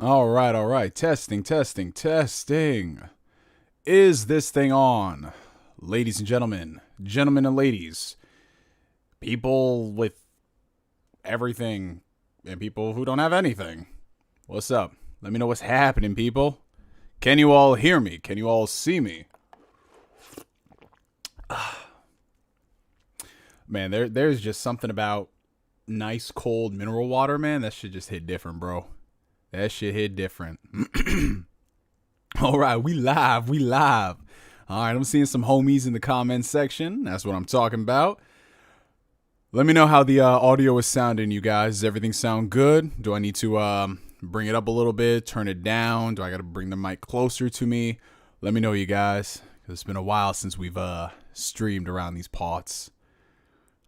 All right, all right. Testing, testing, testing. Is this thing on? Ladies and gentlemen, gentlemen and ladies, people with everything and people who don't have anything. What's up? Let me know what's happening, people. Can you all hear me? Can you all see me? Man, there's just something about nice cold mineral water, man. That shit just hit different, bro. That shit hit different. All right, we live. All right, I'm seeing some homies in the comments section. That's what I'm talking about. Let me know how the audio is sounding, you guys. Does everything sound good? Do I need to bring it up a little bit, turn it down? Do I got to bring the mic closer to me? Let me know, you guys, because it's been a while since we've streamed around these parts.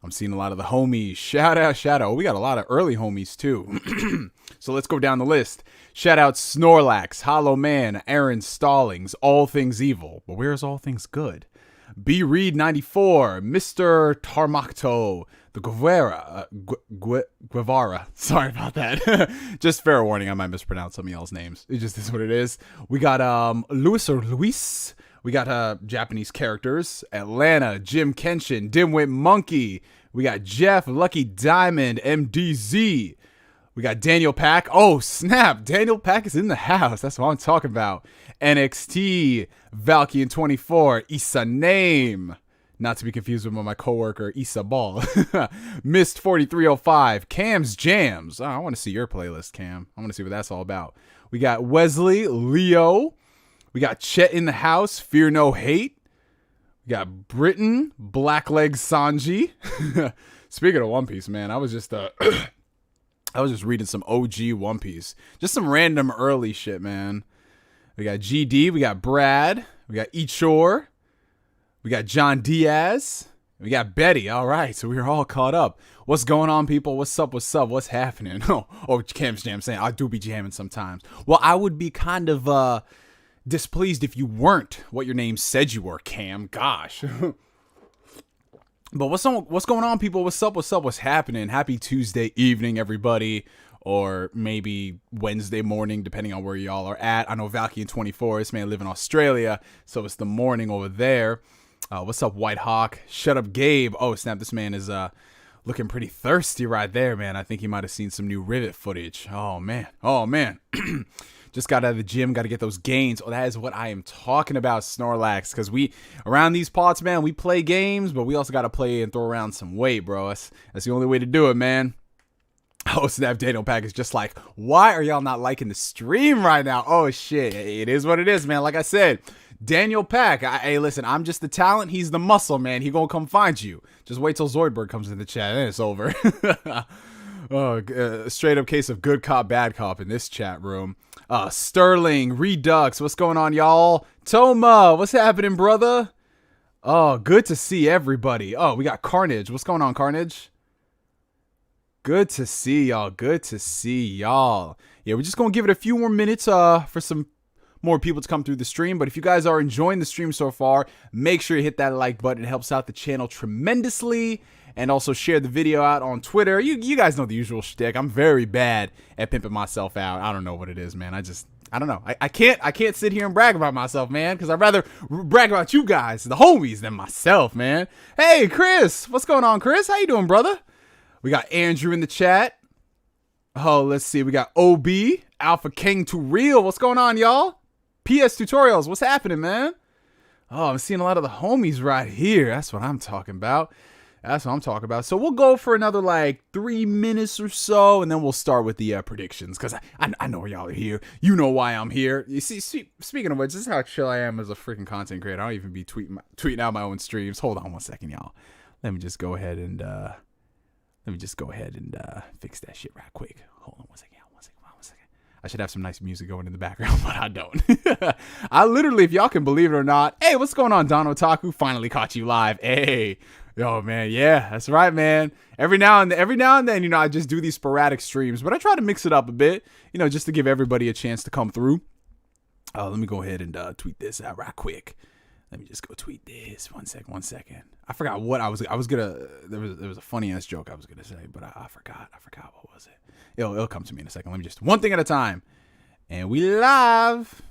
I'm seeing a lot of the homies. Shout out. We got a lot of early homies, too. So let's go down the list. Shout out Snorlax, Hollow Man, Aaron Stallings, All Things Evil. But where's All Things Good? B. Reed 94, Mr. Tarmacto, the Guevara. Sorry about that. Just fair warning, I might mispronounce some of y'all's names. It just is what it is. We got Luis. We got Japanese characters. Atlanta, Jim Kenshin, Dimwit Monkey. We got Jeff, Lucky Diamond, MDZ. We got Daniel Pack. Oh, snap. Daniel Pack is in the house. That's what I'm talking about. NXT, Valkian24, Issa Name. Not to be confused with my coworker, Issa Ball. Mist 4305, Cam's Jams. Oh, I want to see your playlist, Cam. I want to see what that's all about. We got Wesley, Leo. We got Chet in the house, Fear No Hate. We got Britain, Blackleg Sanji. Speaking of One Piece, man, I was just reading some OG One Piece. Just some random early shit, man. We got GD, we got Brad, we got Ichor, we got John Diaz, we got Betty. All right, so we're all caught up. What's going on, people? What's up? What's happening? Oh, Cam's Jam saying, I do be jamming sometimes. Well, I would be kind of displeased if you weren't what your name said you were, Cam. Gosh. But what's going on, people? What's up? What's happening? Happy Tuesday evening, everybody. Or maybe Wednesday morning, depending on where y'all are at. I know Valkian24, this man live in Australia, so it's the morning over there. What's up, White Hawk? Shut up, Gabe. Oh, snap, this man is looking pretty thirsty right there, man. I think he might have seen some new Rivet footage. Oh, man. Just got out of the gym, got to get those gains. Oh, that is what I am talking about, Snorlax. Because we, around these pots, man, we play games, but we also got to play and throw around some weight, bro. That's the only way to do it, man. Oh, snap, Daniel Pack is just like, why are y'all not liking the stream right now? Oh, shit. It is what it is, man. Like I said, Daniel Pack, hey, listen, I'm just the talent. He's the muscle, man. He gonna come find you. Just wait till Zoidberg comes in the chat, and it's over. Straight up case of good cop, bad cop in this chat room. Sterling, Redux, what's going on, y'all? Toma, what's happening, brother? Oh, good to see everybody. Oh, we got Carnage. What's going on, Carnage? Good to see y'all. Yeah, we're just going to give it a few more minutes for some more people to come through the stream. But if you guys are enjoying the stream so far, make sure you hit that like button. It helps out the channel tremendously. And also share the video out on Twitter. You guys know the usual shtick. I'm very bad at pimping myself out. I don't know what it is, man. I don't know. I can't sit here and brag about myself, man, because I'd rather brag about you guys, the homies, than myself, man. Hey, Chris. What's going on, Chris? How you doing, brother? We got Andrew in the chat. Oh, let's see. We got OB, Alpha King to Real. What's going on, y'all? PS Tutorials. What's happening, man? Oh, I'm seeing a lot of the homies right here. That's what I'm talking about. So we'll go for another like 3 minutes or so, and then we'll start with the predictions, because I know y'all are here. You know why I'm here. You see, speaking of which, this is how chill I am as a freaking content creator. I don't even be tweeting out my own streams. Hold on one second, y'all. Let me just go ahead and fix that shit right quick. Hold on one second. I should have some nice music going in the background, but I don't. I literally, if y'all can believe it or not, hey, what's going on, Don Otaku? Finally caught you live. Hey, yo, man, yeah, that's right, man. Every now and then, I just do these sporadic streams, but I try to mix it up a bit, just to give everybody a chance to come through. Let me go ahead and tweet this out right quick. Let me just go tweet this. One second. I forgot what I was gonna. There was a funny ass joke I was gonna say, but I forgot. What was it? It'll come to me in a second. Let me just one thing at a time. And we live.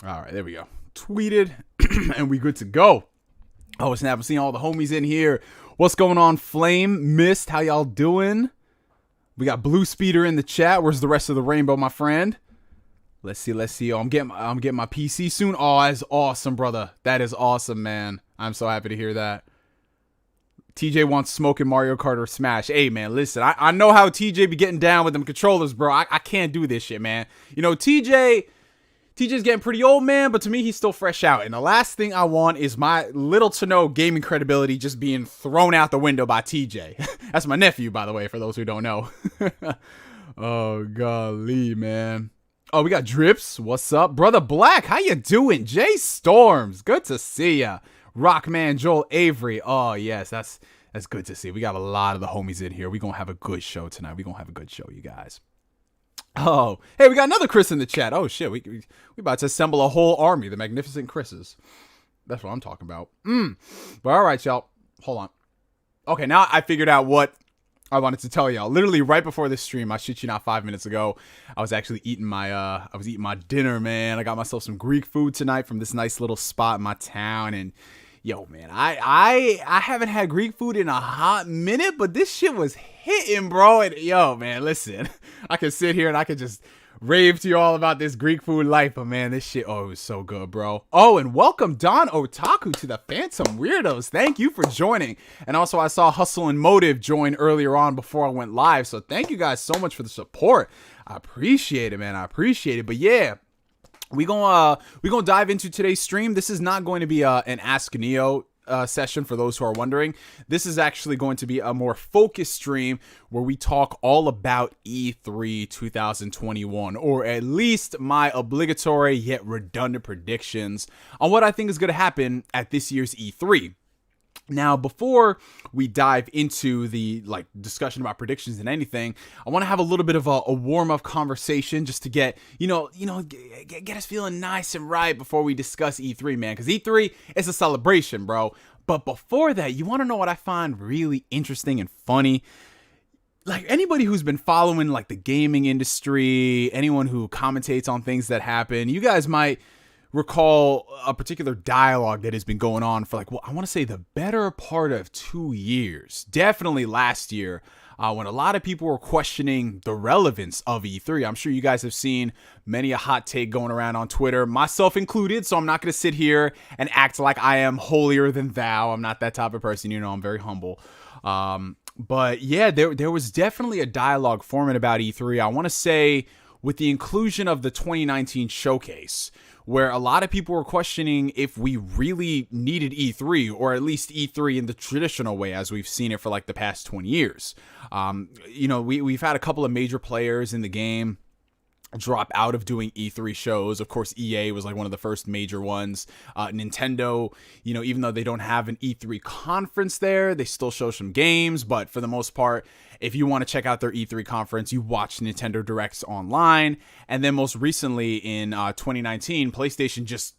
All right, there we go. Tweeted, and we good to go. Oh, snap. I'm seeing all the homies in here. What's going on, Flame? Mist, how y'all doing? We got Blue Speeder in the chat. Where's the rest of the rainbow, my friend? Let's see. Oh, I'm getting my PC soon. Oh, that's awesome, brother. That is awesome, man. I'm so happy to hear that. TJ wants smoking Mario Kart or Smash. Hey, man, listen. I know how TJ be getting down with them controllers, bro. I can't do this shit, man. You know, TJ's getting pretty old, man, but to me, he's still fresh out. And the last thing I want is my little to no gaming credibility just being thrown out the window by TJ. That's my nephew, by the way, for those who don't know. Oh, golly, man. Oh, we got Drips. What's up? Brother Black, how you doing? Jay Storms, good to see ya. Rockman Joel Avery. Oh, yes, that's good to see. We got a lot of the homies in here. We're going to have a good show tonight. We're going to have a good show, you guys. Oh, hey, we got another Chris in the chat. Oh, shit. We about to assemble a whole army. The magnificent Chris's. That's what I'm talking about. But all right, y'all. Hold on. Okay, now I figured out what I wanted to tell y'all. Literally right before this stream, I shit you not, 5 minutes ago, I was actually eating my dinner, man. I got myself some Greek food tonight from this nice little spot in my town, and yo, man, I haven't had Greek food in a hot minute, but this shit was hitting, bro. And yo, man, listen, I can sit here and I can just rave to you all about this Greek food life, but man, this shit, oh, it was so good, bro. Oh, and welcome Don Otaku to the Phantom Weirdos. Thank you for joining. And also, I saw Hustle and Motive join earlier on before I went live, so thank you guys so much for the support. I appreciate it, man. I appreciate it. But yeah, we gonna dive into today's stream. This is not going to be an Ask Neo session for those who are wondering. This is actually going to be a more focused stream where we talk all about E3 2021, or at least my obligatory yet redundant predictions on what I think is going to happen at this year's E3. Now, before we dive into the discussion about predictions and anything, I want to have a little bit of a warm-up conversation just to get us feeling nice and right before we discuss E3, man. Because E3 is a celebration, bro. But before that, you want to know what I find really interesting and funny? Like, anybody who's been following the gaming industry, anyone who commentates on things that happen, you guys might recall a particular dialogue that has been going on for I want to say the better part of 2 years. Definitely last year, when a lot of people were questioning the relevance of E3. I'm sure you guys have seen many a hot take going around on Twitter, myself included, so I'm not going to sit here and act like I am holier than thou. I'm not that type of person, I'm very humble. But yeah, there was definitely a dialogue forming about E3. I want to say with the inclusion of the 2019 showcase, where a lot of people were questioning if we really needed E3, or at least E3 in the traditional way as we've seen it for the past 20 years. We've had a couple of major players in the game drop out of doing E3 shows. Of course, EA was one of the first major ones. Nintendo, even though they don't have an E3 conference there, they still show some games, but for the most part, if you want to check out their E3 conference, you watch Nintendo Directs online. And then most recently in 2019, PlayStation just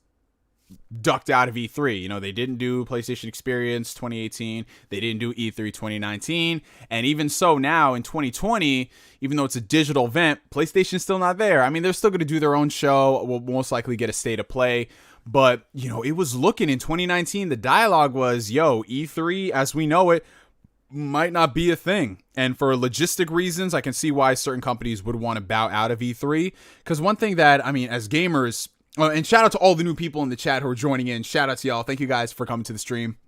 ducked out of E3. They didn't do PlayStation Experience 2018. They didn't do E3 2019. And even so now in 2020, even though it's a digital event, PlayStation's still not there. I mean, they're still going to do their own show. We'll most likely get a state of play. But, it was looking in 2019, the dialogue was, E3 as we know it might not be a thing. And for logistic reasons, I can see why certain companies would want to bow out of E3. Because one thing that, as gamers, and shout out to all the new people in the chat who are joining in. Shout out to y'all. Thank you guys for coming to the stream.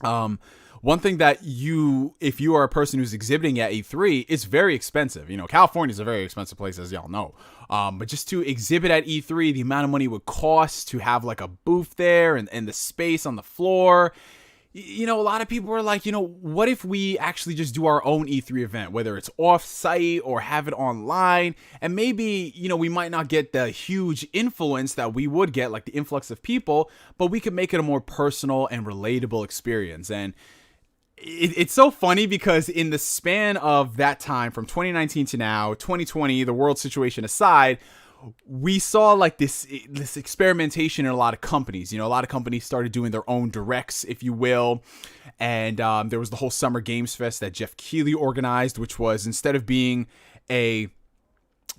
One thing that if you are a person who's exhibiting at E3, it's very expensive. California is a very expensive place, as y'all know. But just to exhibit at E3, the amount of money it would cost to have a booth there and the space on the floor. A lot of people are what if we actually just do our own E3 event, whether it's off-site or have it online, and maybe, we might not get the huge influence that we would get, the influx of people, but we could make it a more personal and relatable experience. And It's so funny because in the span of that time from 2019 to now, 2020, the world situation aside, we saw like this experimentation in a lot of companies. A lot of companies started doing their own directs, if you will. And there was the whole Summer Games Fest that Jeff Keighley organized, which was, instead of being a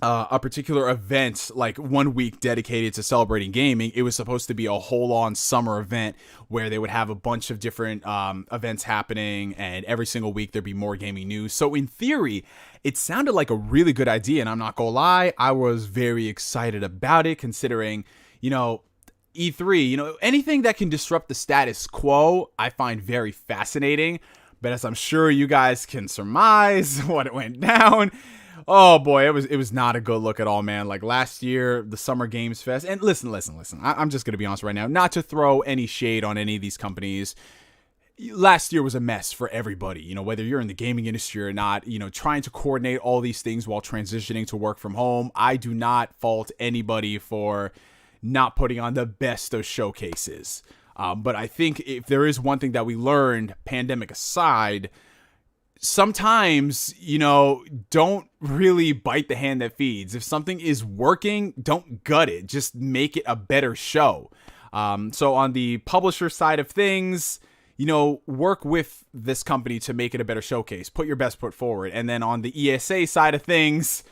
particular event, like 1 week dedicated to celebrating gaming, it was supposed to be a whole-on summer event where they would have a bunch of different events happening, and every single week there'd be more gaming news. So in theory, it sounded like a really good idea, and I'm not gonna lie, I was very excited about it, considering, E3, anything that can disrupt the status quo, I find very fascinating. But as I'm sure you guys can surmise what went down, oh boy, it was not a good look at all, man. Like last year, the Summer Games Fest, and listen. I'm just gonna be honest right now, not to throw any shade on any of these companies. Last year was a mess for everybody, whether you're in the gaming industry or not, trying to coordinate all these things while transitioning to work from home. I do not fault anybody for not putting on the best of showcases. But I think if there is one thing that we learned, pandemic aside, sometimes, don't really bite the hand that feeds. If something is working, don't gut it. Just make it a better show. So on the publisher side of things, work with this company to make it a better showcase. Put your best foot forward. And then on the ESA side of things,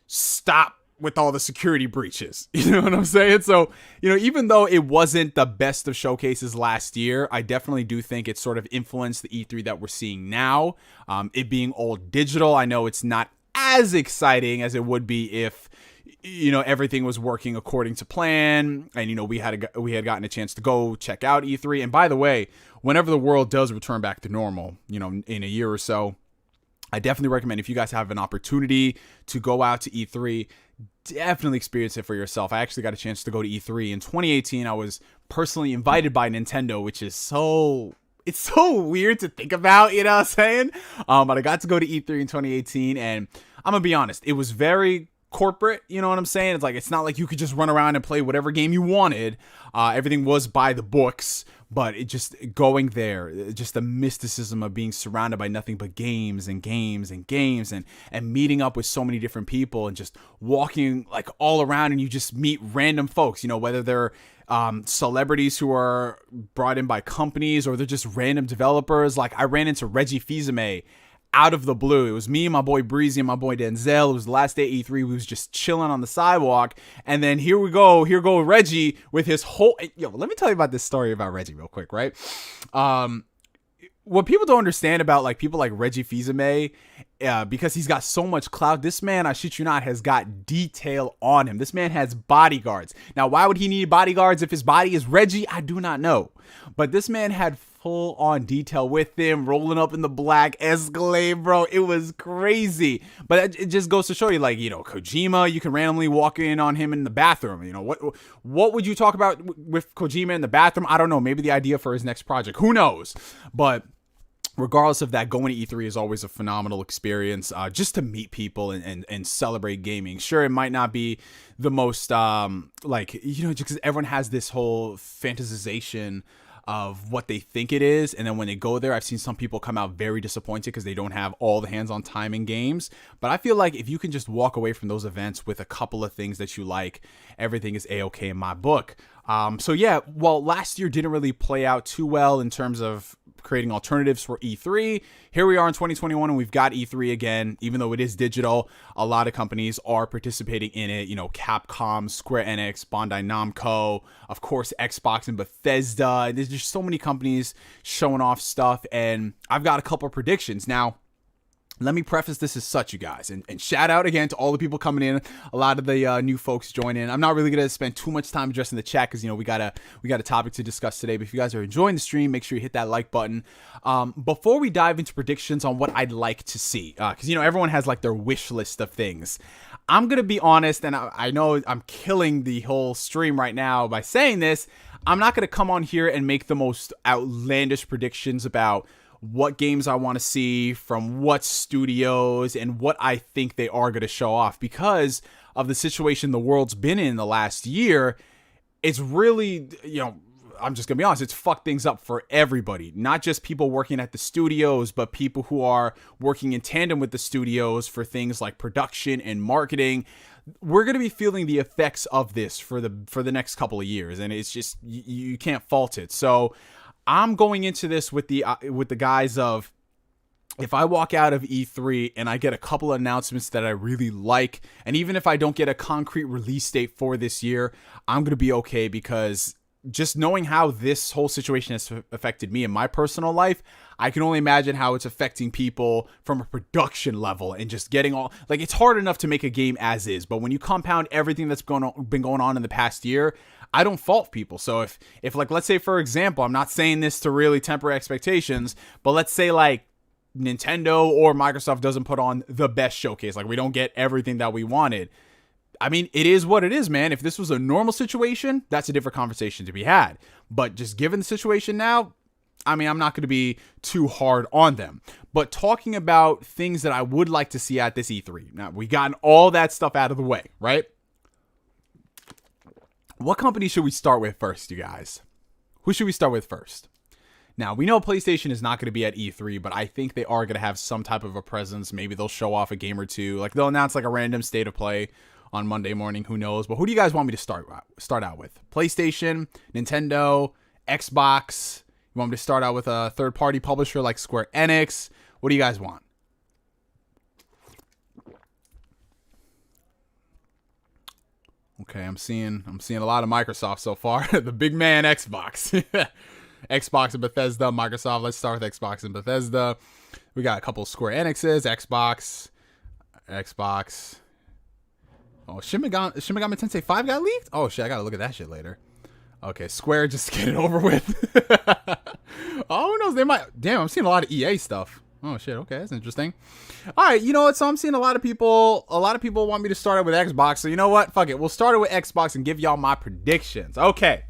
stop with all the security breaches. You know what I'm saying? So, even though it wasn't the best of showcases last year, I definitely do think it sort of influenced the E3 that we're seeing now. It being all digital, I know it's not as exciting as it would be if, everything was working according to plan, and, we had gotten a chance to go check out E3. And by the way, whenever the world does return back to normal, in a year or so, I definitely recommend, if you guys have an opportunity to go out to E3, definitely experience it for yourself. I actually got a chance to go to E3 in 2018. I was personally invited by Nintendo, which is it's so weird to think about, you know what I'm saying? But I got to go to E3 in 2018, and I'm gonna be honest, it was very corporate, you know what I'm saying? It's like, it's not like you could just run around and play whatever game you wanted. Everything was by the books, but it just going there, just the mysticism of being surrounded by nothing but games and games and games, and meeting up with so many different people, and just walking like all around, and you just meet random folks, whether they're celebrities who are brought in by companies, or they're just random developers. Like I ran into Reggie Fils-Aimé out of the blue. It was me and my boy Breezy and my boy Denzel. It was the last day at E3. We was just chilling on the sidewalk, and then here go Reggie with his whole... Yo, let me tell you about this story about Reggie real quick, right? What people don't understand about like people like Reggie Fils-Aimé, because he's got so much clout, this man, I shit you not, has got detail on him. This man has bodyguards. Now, why would he need bodyguards if his body is Reggie? I do not know. But this man had full on detail with him, rolling up in the black Escalade, bro. It was crazy. But it just goes to show you, like, Kojima, you can randomly walk in on him in the bathroom. What would you talk about with Kojima in the bathroom? I don't know. Maybe the idea for his next project. Who knows? But regardless of that, going to E3 is always a phenomenal experience, just to meet people and celebrate gaming. Sure, it might not be the most, just because everyone has this whole fantasization of what they think it is, and then when they go there, I've seen some people come out very disappointed because they don't have all the hands-on time in games. But I feel like if you can just walk away from those events with a couple of things that you like, everything is a-okay in my book. So yeah, well, last year didn't really play out too well in terms of creating alternatives for E3. Here we are in 2021, and we've got E3 again. Even though it is digital, a lot of companies are participating in it. Capcom, Square Enix, Bandai Namco, of course, Xbox and Bethesda. There's just so many companies showing off stuff, and I've got a couple of predictions. Now, let me preface this as such, you guys, and shout out again to all the people coming in. A lot of the new folks join in. I'm not really gonna spend too much time addressing the chat because we got a topic to discuss today. But if you guys are enjoying the stream, make sure you hit that like button. Before we dive into predictions on what I'd like to see, because everyone has like their wish list of things. I'm gonna be honest, and I know I'm killing the whole stream right now by saying this. I'm not gonna come on here and make the most outlandish predictions about what games I want to see from what studios and what I think they are going to show off, because of the situation the world's been in the last year. It's really, I'm just gonna be honest, it's fucked things up for everybody, not just people working at the studios, but people who are working in tandem with the studios for things like production and marketing. We're gonna be feeling the effects of this for the next couple of years, and it's just you can't fault it. So I'm going into this with the guise of, if I walk out of E3 and I get a couple of announcements that I really like, and even if I don't get a concrete release date for this year, I'm going to be okay, because just knowing how this whole situation has affected me in my personal life, I can only imagine how it's affecting people from a production level, and just getting all, like, it's hard enough to make a game as is, but when you compound everything that's been going on in the past year, I don't fault people. So if like, let's say, for example, I'm not saying this to really temper expectations, but let's say like Nintendo or Microsoft doesn't put on the best showcase, like we don't get everything that we wanted. I mean, it is what it is, man. If this was a normal situation, that's a different conversation to be had. But just given the situation now, I mean, I'm not going to be too hard on them. But talking about things that I would like to see at this E3. Now, we gotten all that stuff out of the way, right? What company should we start with first, you guys? Who should we start with first? Now, we know PlayStation is not going to be at E3, but I think they are going to have some type of a presence. Maybe they'll show off a game or two. Like, they'll announce like a random state of play on Monday morning. Who knows? But who do you guys want me to start out with? PlayStation, Nintendo, Xbox? You want me to start out with a third-party publisher like Square Enix? What do you guys want? Okay, I'm seeing a lot of Microsoft so far. The big man Xbox. Xbox and Bethesda, Microsoft. Let's start with Xbox and Bethesda. We got a couple of Square Enixes, Xbox. Oh, Shin Megami Tensei 5 got leaked? Oh, shit, I gotta look at that shit later. Okay, Square, just get it over with. Oh, who knows? They might. Damn, I'm seeing a lot of EA stuff. Oh, shit, okay, that's interesting. All right, you know what? So I'm seeing a lot of people want me to start it with Xbox. So you know what? Fuck it. We'll start it with Xbox and give y'all my predictions. Okay.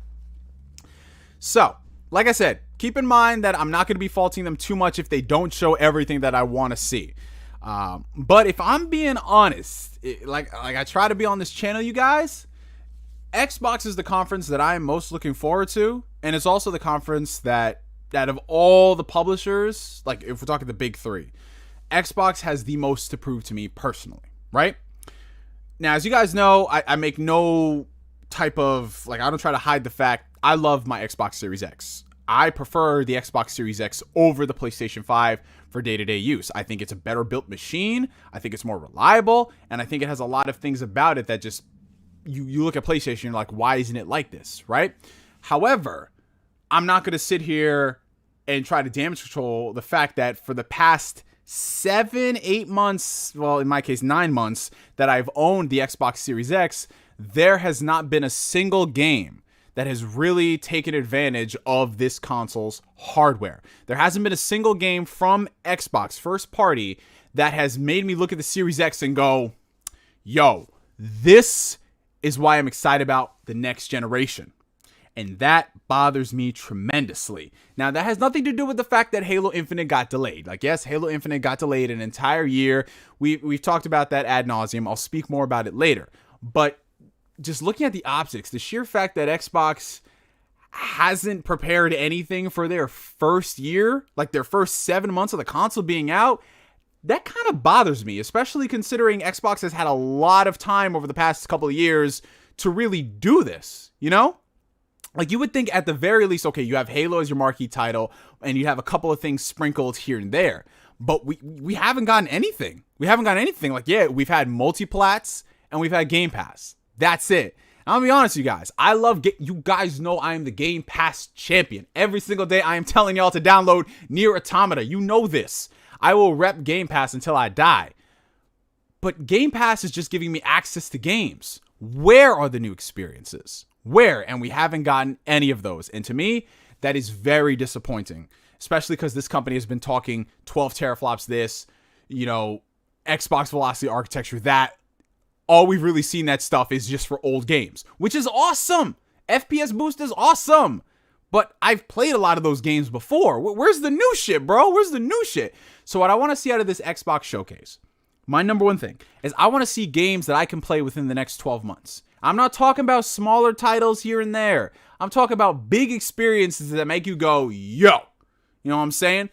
So, like I said, keep in mind that I'm not going to be faulting them too much if they don't show everything that I want to see. But if I'm being honest, like I try to be on this channel, you guys, Xbox is the conference that I'm most looking forward to. And it's also the conference that out of all the publishers, like if we're talking the big three, Xbox has the most to prove to me personally, right? Now, as you guys know, I make no type of, like, I don't try to hide the fact I love my Xbox Series X. I prefer the Xbox Series X over the PlayStation 5 for day-to-day use. I think it's a better built machine. I think it's more reliable. And I think it has a lot of things about it that just, you look at PlayStation, you're like, why isn't it like this, right? However, I'm not going to sit here and try to damage control the fact that for the past 7-8 months, well, in my case, 9 months, that I've owned the Xbox Series X, there has not been a single game that has really taken advantage of this console's hardware. There hasn't been a single game from Xbox, first party, that has made me look at the Series X and go, yo, this is why I'm excited about the next generation. And that bothers me tremendously. Now, that has nothing to do with the fact that Halo Infinite got delayed. Like, yes, Halo Infinite got delayed an entire year. We've talked about that ad nauseum. I'll speak more about it later. But just looking at the optics, the sheer fact that Xbox hasn't prepared anything for their first year, like their first 7 months of the console being out, that kind of bothers me, especially considering Xbox has had a lot of time over the past couple of years to really do this, you know? Like, you would think at the very least, okay, you have Halo as your marquee title, and you have a couple of things sprinkled here and there. But we haven't gotten anything. We haven't gotten anything. Like, yeah, we've had multiplats, and we've had Game Pass. That's it. And I'll be honest with you guys. I love, you guys know I am the Game Pass champion. Every single day I am telling y'all to download Nier Automata. You know this. I will rep Game Pass until I die. But Game Pass is just giving me access to games. Where are the new experiences? Where? And we haven't gotten any of those. And to me, that is very disappointing, especially because this company has been talking 12 teraflops this, you know, Xbox Velocity Architecture that. All we've really seen that stuff is just for old games, which is awesome. FPS boost is awesome. But I've played a lot of those games before. Where's the new shit, bro? Where's the new shit? So what I want to see out of this Xbox showcase, my number one thing, is I want to see games that I can play within the next 12 months. I'm not talking about smaller titles here and there. I'm talking about big experiences that make you go, yo. You know what I'm saying?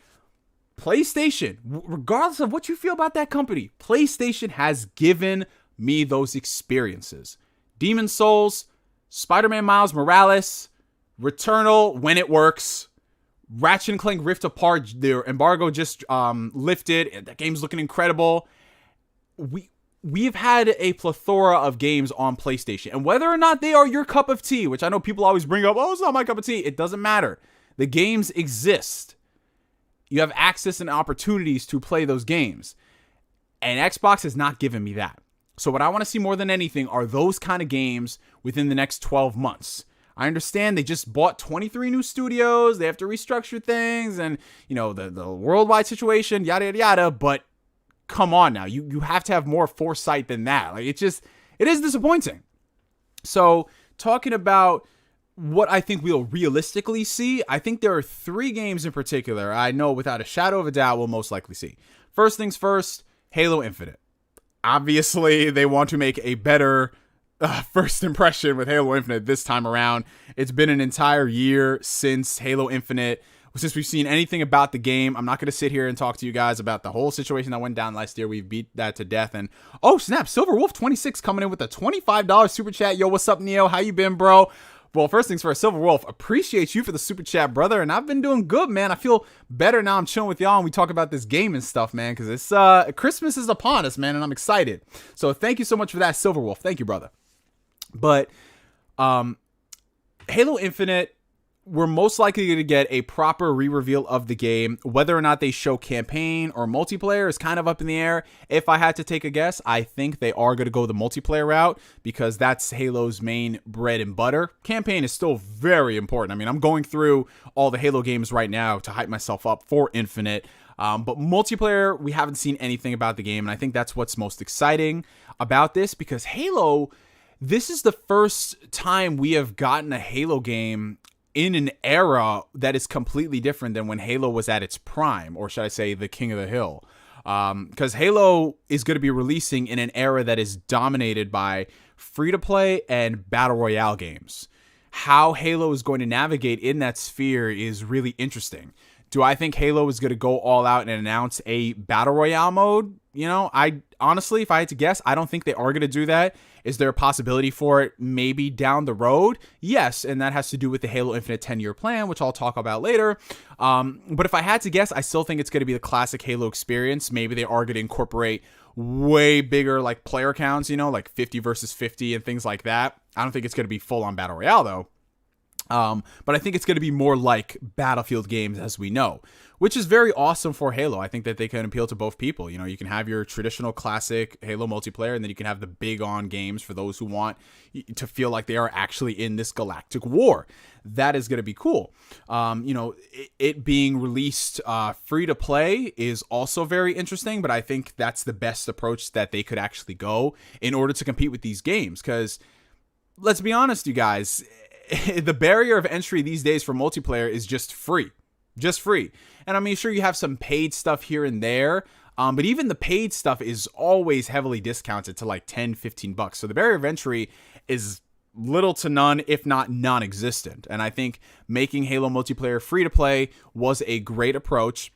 PlayStation, regardless of what you feel about that company, PlayStation has given me those experiences. Demon's Souls, Spider-Man Miles Morales, Returnal when it works, Ratchet & Clank Rift Apart, their embargo just lifted. That game's looking incredible. We've had a plethora of games on PlayStation, and whether or not they are your cup of tea, which I know people always bring up, oh, it's not my cup of tea. It doesn't matter. The games exist. You have access and opportunities to play those games, and Xbox has not given me that. So what I want to see more than anything are those kind of games within the next 12 months. I understand they just bought 23 new studios. They have to restructure things and, you know, the worldwide situation, yada, yada, yada. But come on now. You have to have more foresight than that. Like, it is disappointing. So talking about what I think we'll realistically see, I think there are 3 games in particular I know without a shadow of a doubt we'll most likely see. First things first, Halo Infinite. Obviously, they want to make a better first impression with Halo Infinite this time around. It's been an entire year since Halo Infinite, since we've seen anything about the game. I'm not going to sit here and talk to you guys about the whole situation that went down last year. We've beat that to death. And oh snap, Silver Wolf 26 coming in with a $25 super chat. Yo, what's up, Neo? How you been, bro? Well, first things first, Silver Wolf, appreciate you for the super chat, brother. And I've been doing good, man. I feel better now. I'm chilling with y'all and we talk about this game and stuff, man, because it's Christmas is upon us, man, and I'm excited. So thank you so much for that, Silver Wolf. Thank you, brother. But Halo Infinite, we're most likely going to get a proper re-reveal of the game. Whether or not they show campaign or multiplayer is kind of up in the air. If I had to take a guess, I think they are going to go the multiplayer route because that's Halo's main bread and butter. Campaign is still very important. I mean, I'm going through all the Halo games right now to hype myself up for Infinite. But multiplayer, we haven't seen anything about the game. And I think that's what's most exciting about this because Halo, this is the first time we have gotten a Halo game in an era that is completely different than when Halo was at its prime, or should I say the king of the hill. Because Halo is going to be releasing in an era that is dominated by free-to-play and battle royale games. How Halo is going to navigate in that sphere is really interesting. Do I think Halo is going to go all out and announce a battle royale mode? You know, I honestly, if I had to guess, I don't think they are going to do that. Is there a possibility for it maybe down the road? Yes, and that has to do with the Halo Infinite 10-year plan, which I'll talk about later. But if I had to guess, I still think it's going to be the classic Halo experience. Maybe they are going to incorporate way bigger like player counts, you know, like 50 versus 50 and things like that. I don't think it's going to be full-on battle royale though. But I think it's going to be more like Battlefield games as we know, which is very awesome for Halo. I think that they can appeal to both people. You know, you can have your traditional classic Halo multiplayer, and then you can have the big on games for those who want to feel like they are actually in this galactic war. That is going to be cool. You know, it being released free to play is also very interesting, but I think that's the best approach that they could actually go in order to compete with these games. Because let's be honest, you guys, the barrier of entry these days for multiplayer is just free. And I mean, sure, you have some paid stuff here and there, but even the paid stuff is always heavily discounted to like 10, 15 bucks. So the barrier of entry is little to none, if not non-existent. And I think making Halo multiplayer free to play was a great approach.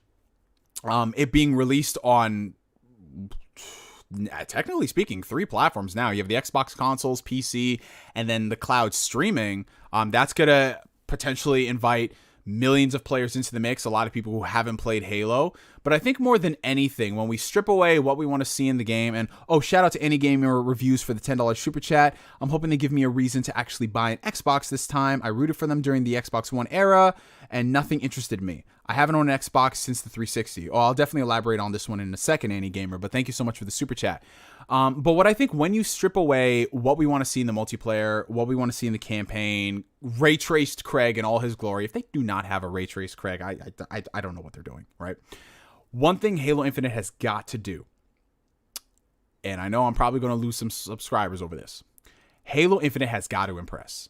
It being released on, technically speaking, 3 platforms now. You have the Xbox consoles, PC, and then the cloud streaming. That's going to potentially invite millions of players into the mix, a lot of people who haven't played Halo. But I think more than anything, when we strip away what we want to see in the game, and shout out to Any Gamer Reviews for the $10 super chat. I'm hoping they give me a reason to actually buy an Xbox this time. I rooted for them during the Xbox One era, and nothing interested me. I haven't owned an Xbox since the 360. I'll definitely elaborate on this one in a second, Any Gamer, but thank you so much for the super chat. But what I think when you strip away what we want to see in the multiplayer, what we want to see in the campaign, ray traced Craig in all his glory. If they do not have a ray traced Craig, I don't know what they're doing, right? One thing Halo Infinite has got to do, and I know I'm probably going to lose some subscribers over this, Halo Infinite has got to impress.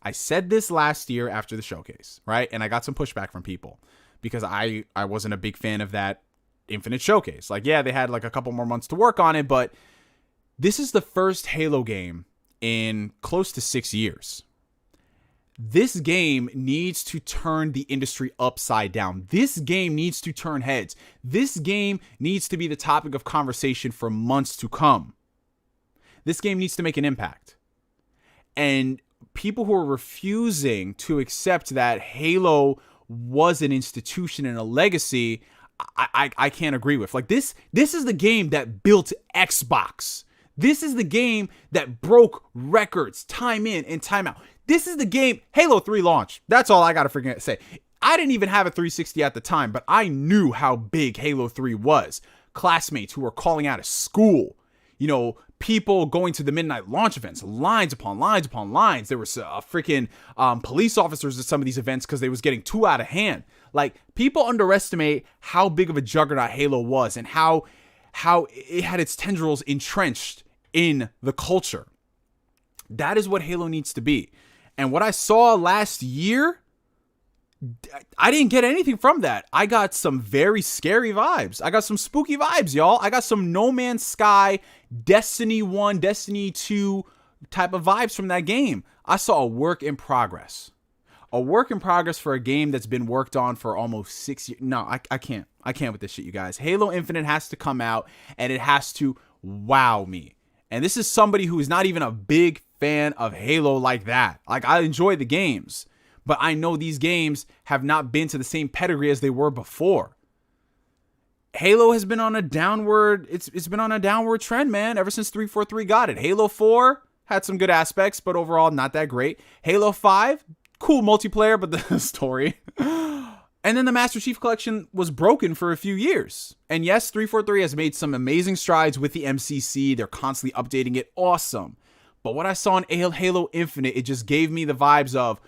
I said this last year after the showcase, right? And I got some pushback from people because I wasn't a big fan of that Infinite showcase. Like, yeah, they had like a couple more months to work on it, but this is the first Halo game in close to 6 years. This game needs to turn the industry upside down. This game needs to turn heads. This game needs to be the topic of conversation for months to come. This game needs to make an impact. And people who are refusing to accept that Halo was an institution and a legacy, I can't agree with. Like this is the game that built Xbox. This is the game that broke records time in and time out. This is the game. Halo 3 launch. That's all I gotta freaking say. I didn't even have a 360 at the time, but I knew how big Halo 3 was. Classmates who were calling out of school, people going to the midnight launch events, lines upon lines upon lines. There was freaking police officers at some of these events because they was getting too out of hand. Like, people underestimate how big of a juggernaut Halo was and how it had its tendrils entrenched in the culture. That is what Halo needs to be. And what I saw last year, I didn't get anything from that. I got some very scary vibes. I got some spooky vibes, y'all. I got some No Man's Sky, Destiny 1, Destiny 2 type of vibes from that game. I saw a work in progress. A work in progress for a game that's been worked on for almost 6 years. No, I can't. I can't with this shit, you guys. Halo Infinite has to come out, and it has to wow me. And this is somebody who is not even a big fan of Halo like that. Like, I enjoy the games, but I know these games have not been to the same pedigree as they were before. Halo has been on a downward, it's been on a downward trend, man, ever since 343 got it. Halo 4 had some good aspects, but overall not that great. Halo 5, cool multiplayer, but the story. And then the Master Chief Collection was broken for a few years. And yes, 343 has made some amazing strides with the MCC. They're constantly updating it. Awesome. But what I saw in Halo Infinite, it just gave me the vibes of,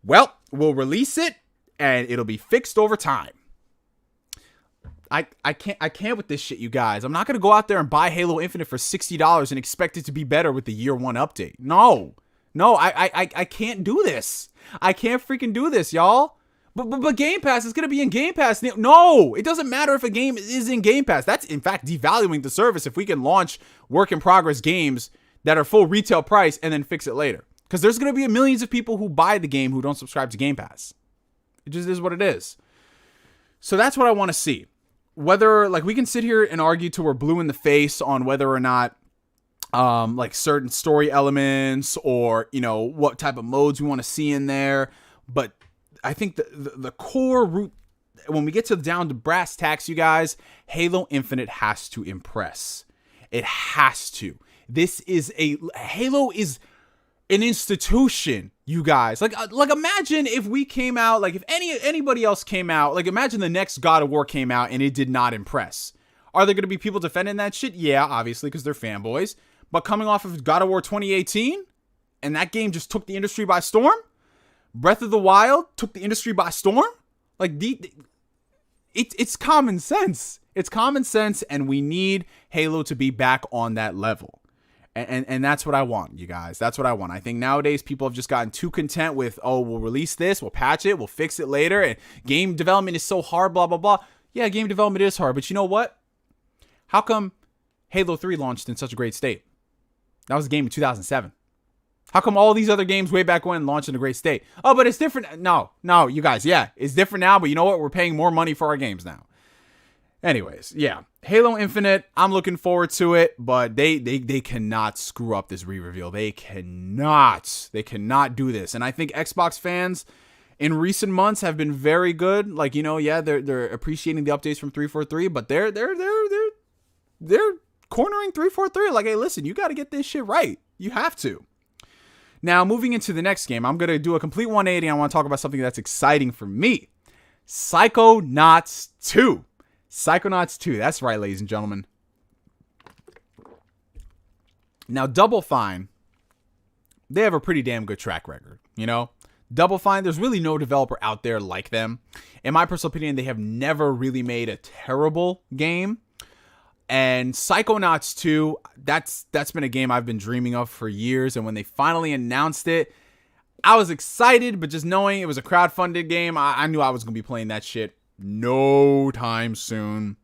well, we'll release it and it'll be fixed over time. I can't with this shit, you guys. I'm not going to go out there and buy Halo Infinite for $60 and expect it to be better with the year one update. No, I can't do this. I can't freaking do this, y'all. But Game Pass is going to be in Game Pass. No, it doesn't matter if a game is in Game Pass. That's, in fact, devaluing the service if we can launch work-in-progress games that are full retail price and then fix it later. Because there's going to be millions of people who buy the game who don't subscribe to Game Pass. It just is what it is. So that's what I want to see. Whether, like, we can sit here and argue till we're blue in the face on whether or not like certain story elements or, what type of modes we want to see in there. But I think the core root, when we get down to brass tacks, you guys, Halo Infinite has to impress. It has to. Halo is an institution, you guys. Like imagine if we came out, like if anybody else came out, like imagine the next God of War came out and it did not impress. Are there going to be people defending that shit? Yeah, obviously, because they're fanboys. But coming off of God of War 2018, and that game just took the industry by storm. Breath of the Wild took the industry by storm. Like, it's common sense. It's common sense, and we need Halo to be back on that level. And that's what I want, you guys. That's what I want. I think nowadays people have just gotten too content with, we'll release this, we'll patch it, we'll fix it later, and game development is so hard, blah, blah, blah. Yeah, game development is hard, but you know what? How come Halo 3 launched in such a great state? That was a game in 2007. How come all these other games way back when launched in a great state? Oh, but it's different. No, you guys. Yeah, it's different now, but you know what? We're paying more money for our games now. Anyways, yeah. Halo Infinite, I'm looking forward to it, but they cannot screw up this re-reveal. They cannot do this. And I think Xbox fans in recent months have been very good. Like, they're appreciating the updates from 343, but they're cornering 343. Like, hey, listen, you got to get this shit right. You have to. Now, moving into the next game, I'm going to do a complete 180. I want to talk about something that's exciting for me. Psychonauts 2. Psychonauts 2. That's right, ladies and gentlemen. Now, Double Fine, they have a pretty damn good track record, Double Fine, there's really no developer out there like them. In my personal opinion, they have never really made a terrible game. And Psychonauts 2, that's been a game I've been dreaming of for years. And when they finally announced it, I was excited, but just knowing it was a crowdfunded game, I knew I was going to be playing that shit no time soon.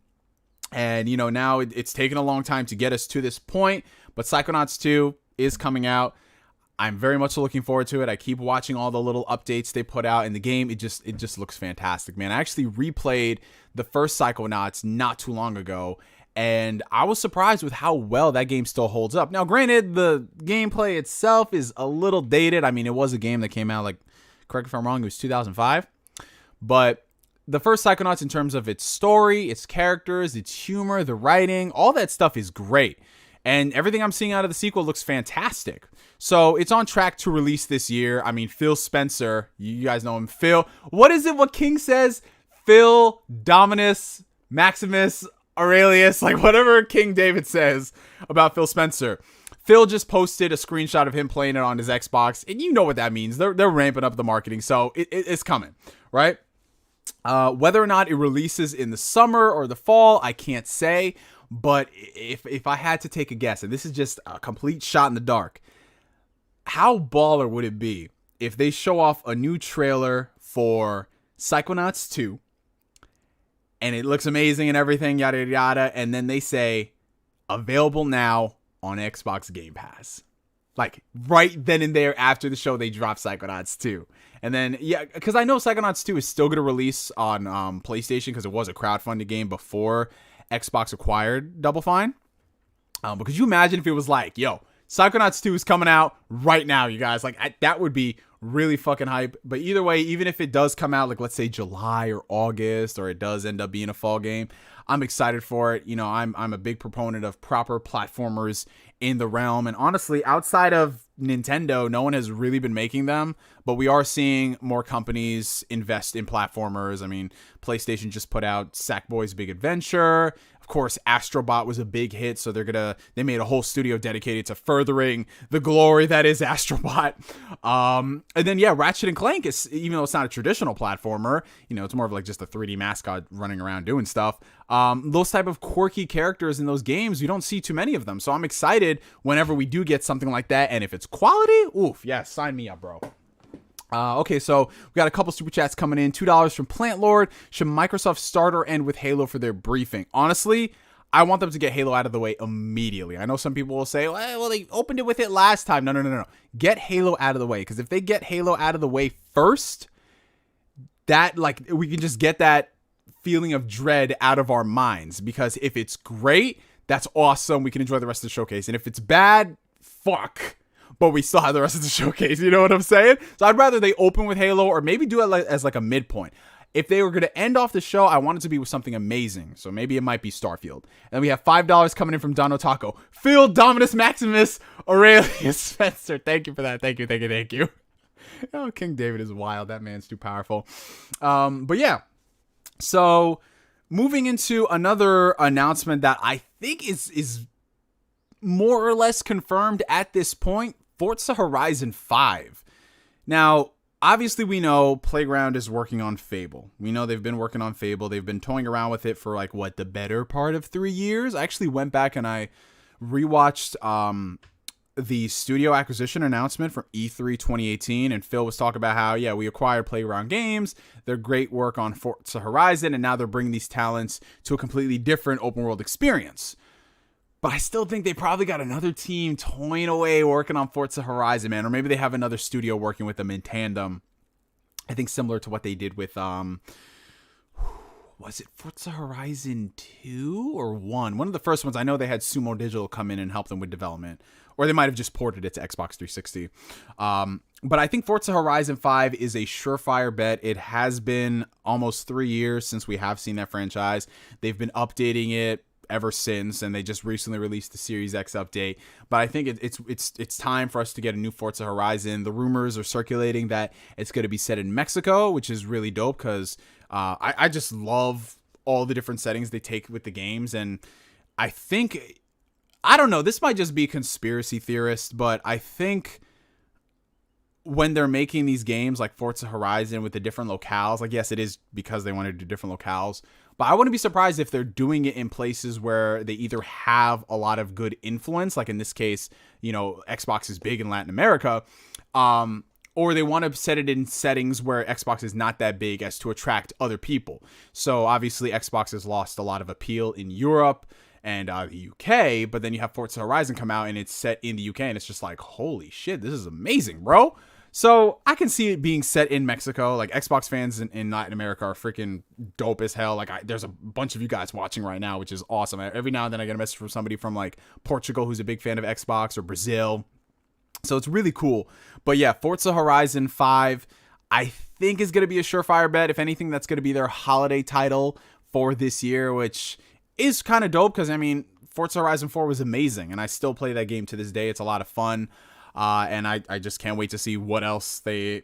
And, now it's taken a long time to get us to this point. But Psychonauts 2 is coming out. I'm very much looking forward to it. I keep watching all the little updates they put out in the game. It just looks fantastic, man. I actually replayed the first Psychonauts not too long ago, and I was surprised with how well that game still holds up. Now, granted, the gameplay itself is a little dated. I mean, it was a game that came out, like, correct if I'm wrong, it was 2005. But the first Psychonauts, in terms of its story, its characters, its humor, the writing, all that stuff is great. And everything I'm seeing out of the sequel looks fantastic. So it's on track to release this year. I mean, Phil Spencer, you guys know him. Phil, what is it? What King says? Phil, Dominus, Maximus, Aurelius, like whatever King David says about Phil Spencer. Phil just posted a screenshot of him playing it on his Xbox, and you know what that means. They're ramping up the marketing, so it's coming, right? Whether or not it releases in the summer or the fall, I can't say. But if I had to take a guess, and this is just a complete shot in the dark, how baller would it be if they show off a new trailer for Psychonauts 2, and it looks amazing and everything, yada, yada, yada, and then they say, available now on Xbox Game Pass. Like, right then and there after the show, they drop Psychonauts 2. And then, yeah, because I know Psychonauts 2 is still going to release on PlayStation because it was a crowdfunded game before Xbox acquired Double Fine. But could you imagine if it was like, yo, Psychonauts 2 is coming out right now, you guys? Like, that would be really fucking hype. But either way, even if it does come out, like, let's say July or August, or it does end up being a fall game, I'm excited for it. You know, I'm a big proponent of proper platformers in the realm. And honestly, outside of Nintendo, no one has really been making them, but we are seeing more companies invest in platformers. I mean, PlayStation just put out Sackboy's Big Adventure. Of course, Astrobot was a big hit, so they made a whole studio dedicated to furthering the glory that is Astrobot. And then, yeah, Ratchet and Clank is, even though it's not a traditional platformer, you know, it's more of like just a 3D mascot running around doing stuff. Those type of quirky characters in those games, you don't see too many of them. So I'm excited whenever we do get something like that. And if it's quality, oof, yeah, sign me up, bro. Okay, so we got a couple super chats coming in. $2 from Plant Lord. Should Microsoft start or end with Halo for their briefing? Honestly, I want them to get Halo out of the way immediately. I know some people will say, well, they opened it with it last time. No. Get Halo out of the way, because if they get Halo out of the way first, that, like, we can just get that feeling of dread out of our minds. Because if it's great, that's awesome. We can enjoy the rest of the showcase. And if it's bad, fuck. But we still have the rest of the showcase. You know what I'm saying? So I'd rather they open with Halo, or maybe do it as like a midpoint. If they were going to end off the show, I want it to be with something amazing. So maybe it might be Starfield. And we have $5 coming in from Dono Taco. Phil, Dominus, Maximus, Aurelius, Spencer. Thank you for that. Thank you. Oh, King David is wild. That man's too powerful. But yeah. So moving into another announcement that I think is more or less confirmed at this point. Forza Horizon 5. Now, obviously we know Playground is working on Fable. We know they've been working on Fable. They've been toying around with it for like, the better part of 3 years. I actually went back and I rewatched the studio acquisition announcement from E3 2018. And Phil was talking about how, yeah, we acquired Playground Games. They're great work on Forza Horizon. And now they're bringing these talents to a completely different open world experience. But I still think they probably got another team toying away working on Forza Horizon, man. Or maybe they have another studio working with them in tandem. I think similar to what they did with, was it Forza Horizon 2 or 1? One of the first ones. I know they had Sumo Digital come in and help them with development. Or they might have just ported it to Xbox 360. But I think Forza Horizon 5 is a surefire bet. It has been almost 3 years since we have seen that franchise. They've been updating it ever since, and they just recently released the Series X update. But I think it's time for us to get a new Forza Horizon. The rumors are circulating that it's going to be set in Mexico, which is really dope, because I just love all the different settings they take with the games. And I think, I don't know, this might just be a conspiracy theorist, but I think when they're making these games like Forza Horizon with the different locales, like, yes, it is because they want to do different locales, but I wouldn't be surprised if they're doing it in places where they either have a lot of good influence, like in this case, you know, Xbox is big in Latin America, or they want to set it in settings where Xbox is not that big as to attract other people. So obviously Xbox has lost a lot of appeal in Europe, and the UK, but then you have Forza Horizon come out and it's set in the UK, and it's just like, holy shit, this is amazing, bro. So I can see it being set in Mexico. Like, Xbox fans in Latin America are freaking dope as hell. Like, there's a bunch of you guys watching right now, which is awesome. Every now and then I get a message from somebody from like Portugal who's a big fan of Xbox, or Brazil. So it's really cool. But yeah, Forza Horizon 5, I think is going to be a surefire bet. If anything, that's going to be their holiday title for this year, which is kind of dope because, I mean, Forza Horizon 4 was amazing, and I still play that game to this day. It's a lot of fun. And I just can't wait to see what else they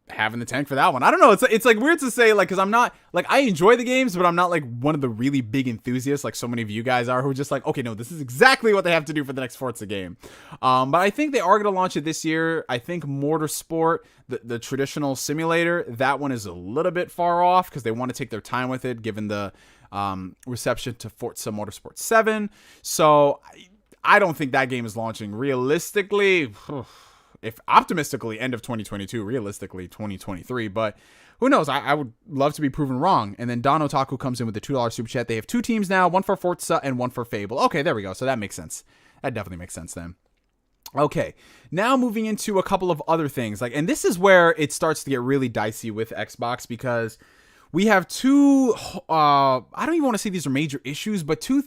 have in the tank for that one. I don't know. It's like weird to say, like, because I'm not, like, I enjoy the games, but I'm not like one of the really big enthusiasts like so many of you guys are, who are just like, okay, no, this is exactly what they have to do for the next Forza game. But I think they are going to launch it this year. I think Motorsport, the traditional simulator, that one is a little bit far off because they want to take their time with it, given the reception to Forza Motorsport 7. So I don't think that game is launching realistically. If optimistically, end of 2022, realistically 2023, but who knows? I would love to be proven wrong. And then Don Otaku comes in with the $2 super chat. They have 2 teams now, one for Forza and one for Fable. Okay, there we go. So that makes sense. That definitely makes sense then. Okay, now moving into a couple of other things. Like, and this is where it starts to get really dicey with Xbox, because we have two, I don't even want to say these are major issues, but two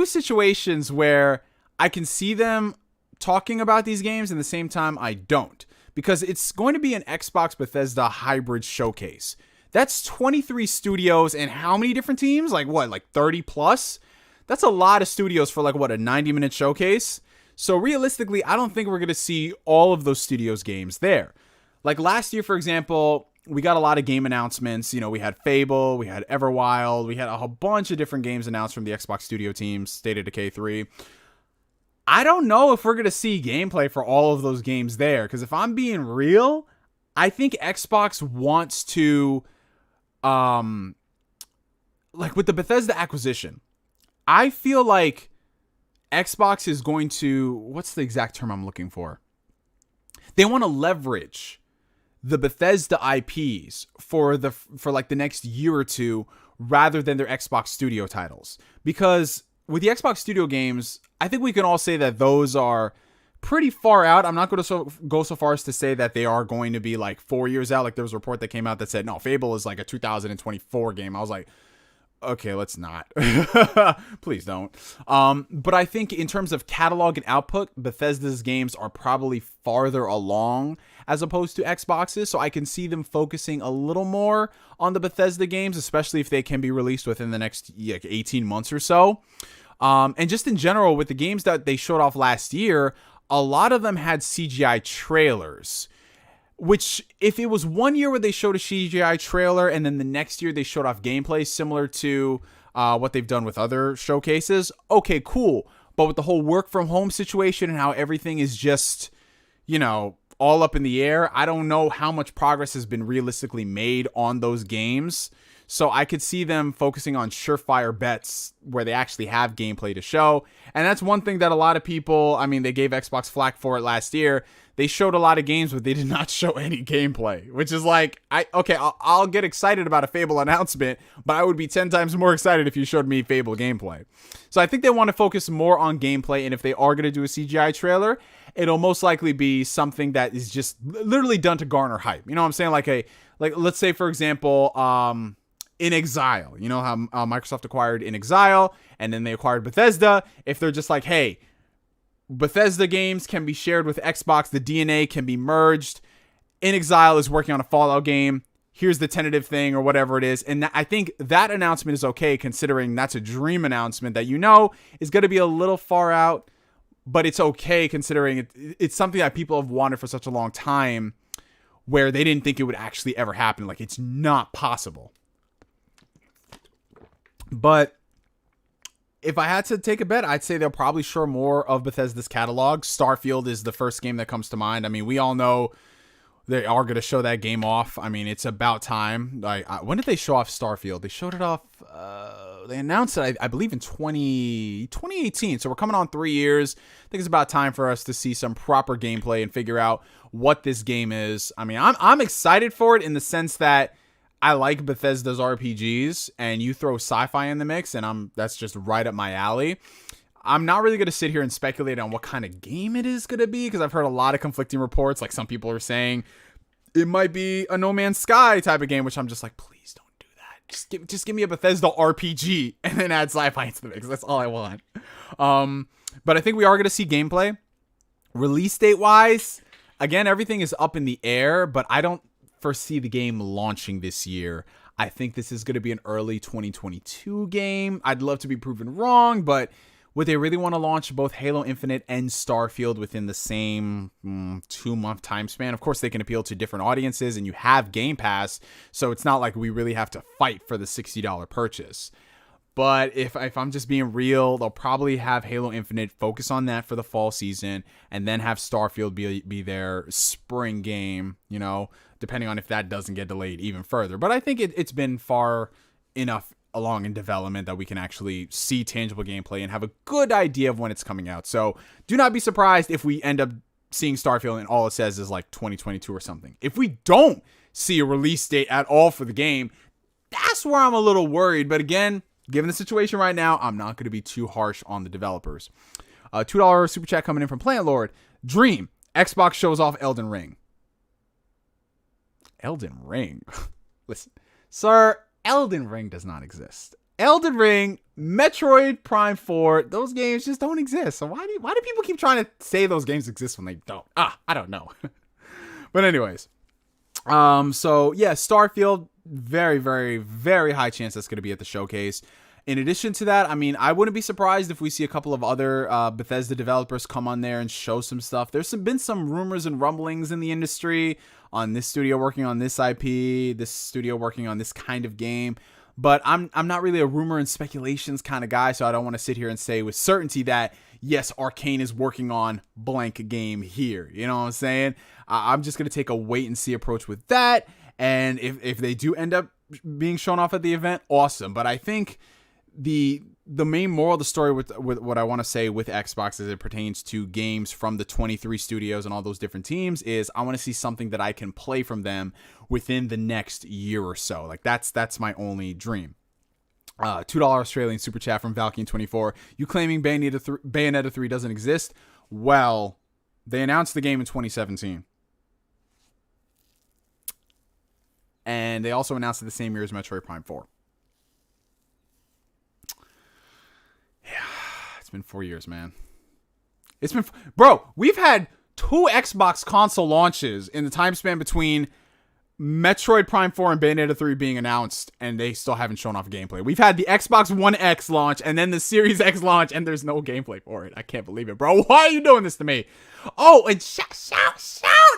situations where I can see them talking about these games, and at the same time I don't, because it's going to be an Xbox Bethesda hybrid showcase. That's 23 studios and how many different teams? Like what, like 30 plus? That's a lot of studios for like what, a 90-minute showcase. So realistically, I don't think we're going to see all of those studios games there. Like last year, for example, we got a lot of game announcements. You know, we had Fable, we had Everwild, we had a whole bunch of different games announced from the Xbox studio teams, State of Decay 3. I don't know if we're going to see gameplay for all of those games there, because if I'm being real, I think Xbox wants to, like with the Bethesda acquisition, I feel like Xbox is going to, what's the exact term I'm looking for? They want to leverage the Bethesda IPs for like the next year or two, rather than their Xbox studio titles, because with the Xbox studio games, I think we can all say that those are pretty far out. I'm not going to go so far as to say that they are going to be like 4 years out. Like there was a report that came out that said, no, Fable is like a 2024 game. I was like, okay, let's not. Please don't. But I think in terms of catalog and output, Bethesda's games are probably farther along as opposed to Xbox's. So I can see them focusing a little more on the Bethesda games, especially if they can be released within the next 18 months or so. And just in general, with the games that they showed off last year, a lot of them had CGI trailers, which if it was 1 year where they showed a CGI trailer and then the next year they showed off gameplay similar to what they've done with other showcases, okay, cool. But with the whole work from home situation and how everything is just, you know, all up in the air, I don't know how much progress has been realistically made on those games. So I could see them focusing on surefire bets where they actually have gameplay to show. And that's one thing that a lot of people, I mean, they gave Xbox flack for it last year. They showed a lot of games, but they did not show any gameplay, which is like, I'll get excited about a Fable announcement, but I would be 10 times more excited if you showed me Fable gameplay. So I think they want to focus more on gameplay. And if they are going to do a CGI trailer, it'll most likely be something that is just literally done to garner hype. You know what I'm saying? Like let's say, for example, In Exile, you know how Microsoft acquired In Exile and then they acquired Bethesda. If they're just like, hey, Bethesda games can be shared with Xbox, the DNA can be merged. In Exile is working on a Fallout game. Here's the tentative thing or whatever it is. And I think that announcement is okay, considering that's a dream announcement that, you know, is going to be a little far out, but it's okay considering it's something that people have wanted for such a long time, where they didn't think it would actually ever happen. Like, it's not possible. But if I had to take a bet, I'd say they'll probably show more of Bethesda's catalog. Starfield is the first game that comes to mind. I mean, we all know they are going to show that game off. I mean, it's about time. When did they show off Starfield? They showed it off. They announced it, I believe, in 2018. So we're coming on 3 years. I think it's about time for us to see some proper gameplay and figure out what this game is. I mean, I'm excited for it in the sense that I like Bethesda's RPGs, and you throw sci-fi in the mix, and that's just right up my alley. I'm not really going to sit here and speculate on what kind of game it is going to be, because I've heard a lot of conflicting reports. Like, some people are saying it might be a No Man's Sky type of game, which I'm just like, please don't do that. Just give me a Bethesda RPG and then add sci-fi into the mix. That's all I want. But I think we are going to see gameplay. Release date wise, again, everything is up in the air, but I don't foresee the game launching this year. I think this is going to be an early 2022 game. I'd love to be proven wrong, but would they really want to launch both Halo Infinite and Starfield within the same 2-month time span? Of course, they can appeal to different audiences, and you have Game Pass, so it's not like we really have to fight for the $60 purchase. But if I'm just being real, they'll probably have Halo Infinite, focus on that for the fall season, and then have Starfield be their spring game, you know, depending on if that doesn't get delayed even further. But I think it's been far enough along in development that we can actually see tangible gameplay and have a good idea of when it's coming out. So do not be surprised if we end up seeing Starfield and all it says is like 2022 or something. If we don't see a release date at all for the game, that's where I'm a little worried. But again, given the situation right now, I'm not going to be too harsh on the developers. $2 super chat coming in from Plant Lord. Dream, Xbox shows off Elden Ring. Elden Ring? Listen, sir, Elden Ring does not exist. Elden Ring, Metroid Prime 4, those games just don't exist. So why do people keep trying to say those games exist when they don't? I don't know. But anyways, so yeah, Starfield, very, very, very high chance that's going to be at the showcase. In addition to that, I mean, I wouldn't be surprised if we see a couple of other Bethesda developers come on there and show some stuff. There's been some rumors and rumblings in the industry on this studio working on this IP, this studio working on this kind of game. But I'm not really a rumor and speculations kind of guy, so I don't want to sit here and say with certainty that, yes, Arcane is working on blank game here. You know what I'm saying? I'm just going to take a wait-and-see approach with that. And if they do end up being shown off at the event, awesome. But I think the main moral of the story with what I want to say with Xbox as it pertains to games from the 23 studios and all those different teams is I want to see something that I can play from them within the next year or so. Like that's my only dream. $2 Australian super chat from Valkyne24. You claiming Bayonetta 3 doesn't exist? Well, they announced the game in 2017. And they also announced it the same year as Metroid Prime 4. Yeah, it's been 4 years, man. Bro, we've had 2 Xbox console launches in the time span between Metroid Prime 4 and Bayonetta 3 being announced, and they still haven't shown off gameplay. We've had the Xbox One X launch, and then the Series X launch, and there's no gameplay for it. I can't believe it, bro. Why are you doing this to me? Oh, and shout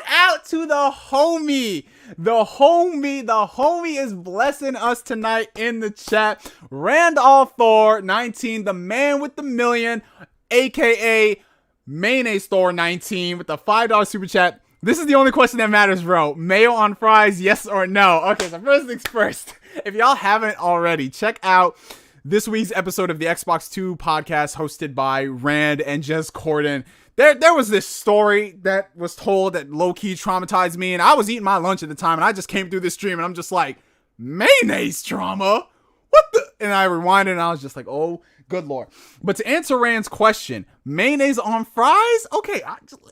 out to the homie. The homie is blessing us tonight in the chat. Randolph Thor 19, the man with the million, aka Mayonnaise Thor 19 with the $5 super chat. This is the only question that matters, bro. Mayo on fries, yes or no? Okay, so first things first. If y'all haven't already, check out this week's episode of the Xbox 2 podcast hosted by Rand and Jez Corden. There was this story that was told that low-key traumatized me, and I was eating my lunch at the time, and I just came through this stream, and I'm just like, mayonnaise trauma? What the? And I rewinded, and I was just like, oh, good Lord. But to answer Rand's question, mayonnaise on fries? Okay,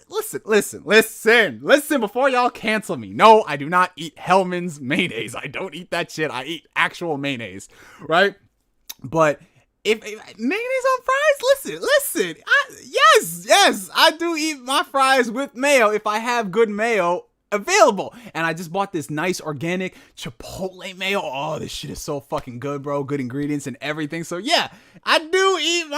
listen before y'all cancel me. No, I do not eat Hellman's mayonnaise. I don't eat that shit. I eat actual mayonnaise, right? But if mayonnaise on fries, listen. Yes, I do eat my fries with mayo if I have good mayo available. And I just bought this nice organic Chipotle mayo. Oh, this shit is so fucking good, bro. Good ingredients and everything. So yeah, I do eat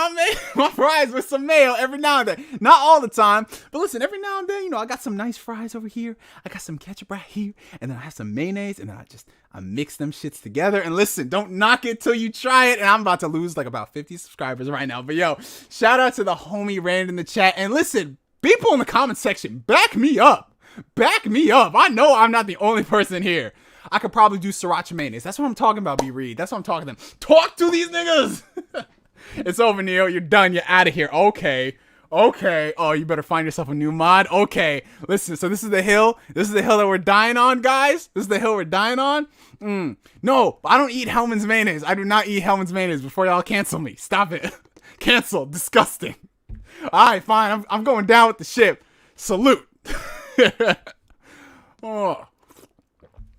my fries with some mayo every now and then. Not all the time, but listen, every now and then, you know, I got some nice fries over here. I got some ketchup right here, and then I have some mayonnaise, and then I mix them shits together. And listen, don't knock it till you try it. And I'm about to lose like about 50 subscribers right now. But yo, shout out to the homie Rand in the chat. And listen, people in the comment section, back me up. I know I'm not the only person here. I could probably do sriracha mayonnaise. That's what I'm talking about, B. Reed. That's what I'm talking to them. Talk to these niggas. It's over, Neo. You're done. You're out of here. Okay. Okay. Oh, you better find yourself a new mod. Okay. Listen, so this is the hill. This is the hill that we're dying on, guys. This is the hill we're dying on. No, I don't eat Hellman's mayonnaise. I do not eat Hellman's mayonnaise before y'all cancel me. Stop it. Cancel. Disgusting. All right, fine. I'm going down with the ship. Salute. Oh.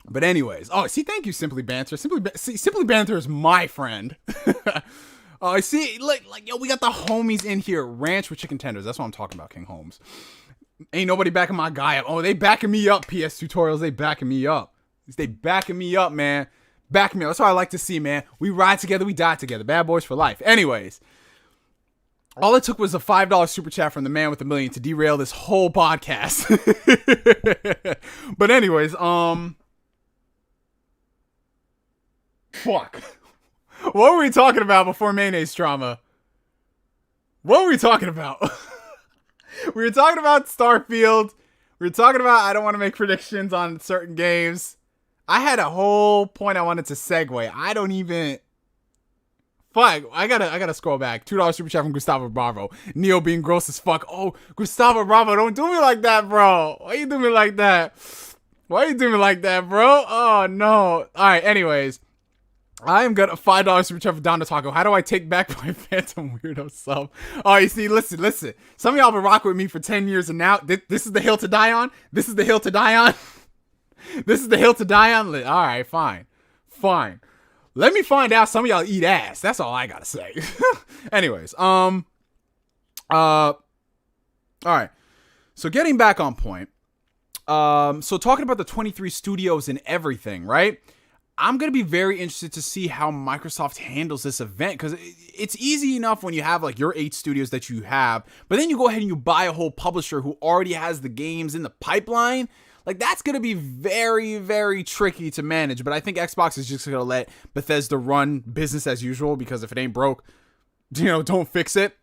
But anyways, thank you, Simply Banter. Simply Banter is my friend. See, yo, we got the homies in here. Ranch with chicken tenders. That's what I'm talking about, King Holmes. Ain't nobody backing my guy up. Oh, they backing me up, PS Tutorials. They backing me up. They backing me up, man. Backing me up. That's what I like to see, man. We ride together, we die together. Bad boys for life. Anyways, all it took was a $5 super chat from the man with a million to derail this whole podcast. But anyways, fuck. What were we talking about before mayonnaise trauma? What were we talking about? We were talking about Starfield. We were talking about I don't want to make predictions on certain games. I had a whole point I wanted to segue. I don't even... Fuck, I gotta scroll back. $2 super chat from Gustavo Bravo. Neo being gross as fuck. Oh, Gustavo Bravo, don't do me like that, bro. Why you do me like that? Why you do me like that, bro? Oh, no. Alright, anyways. I am gonna $5 super chat for Don the Taco. How do I take back my Phantom Weirdo sub? Oh, you see, listen. Some of y'all been rocking with me for 10 years, and now this is the hill to die on? This is the hill to die on? This is the hill to die on? Alright, fine. Let me find out some of y'all eat ass. That's all I gotta say. Anyways, alright. So getting back on point. So talking about the 23 studios and everything, right? I'm going to be very interested to see how Microsoft handles this event, because it's easy enough when you have like your 8 studios that you have, but then you go ahead and you buy a whole publisher who already has the games in the pipeline. Like, that's going to be very, very tricky to manage, but I think Xbox is just going to let Bethesda run business as usual, because if it ain't broke, don't fix it.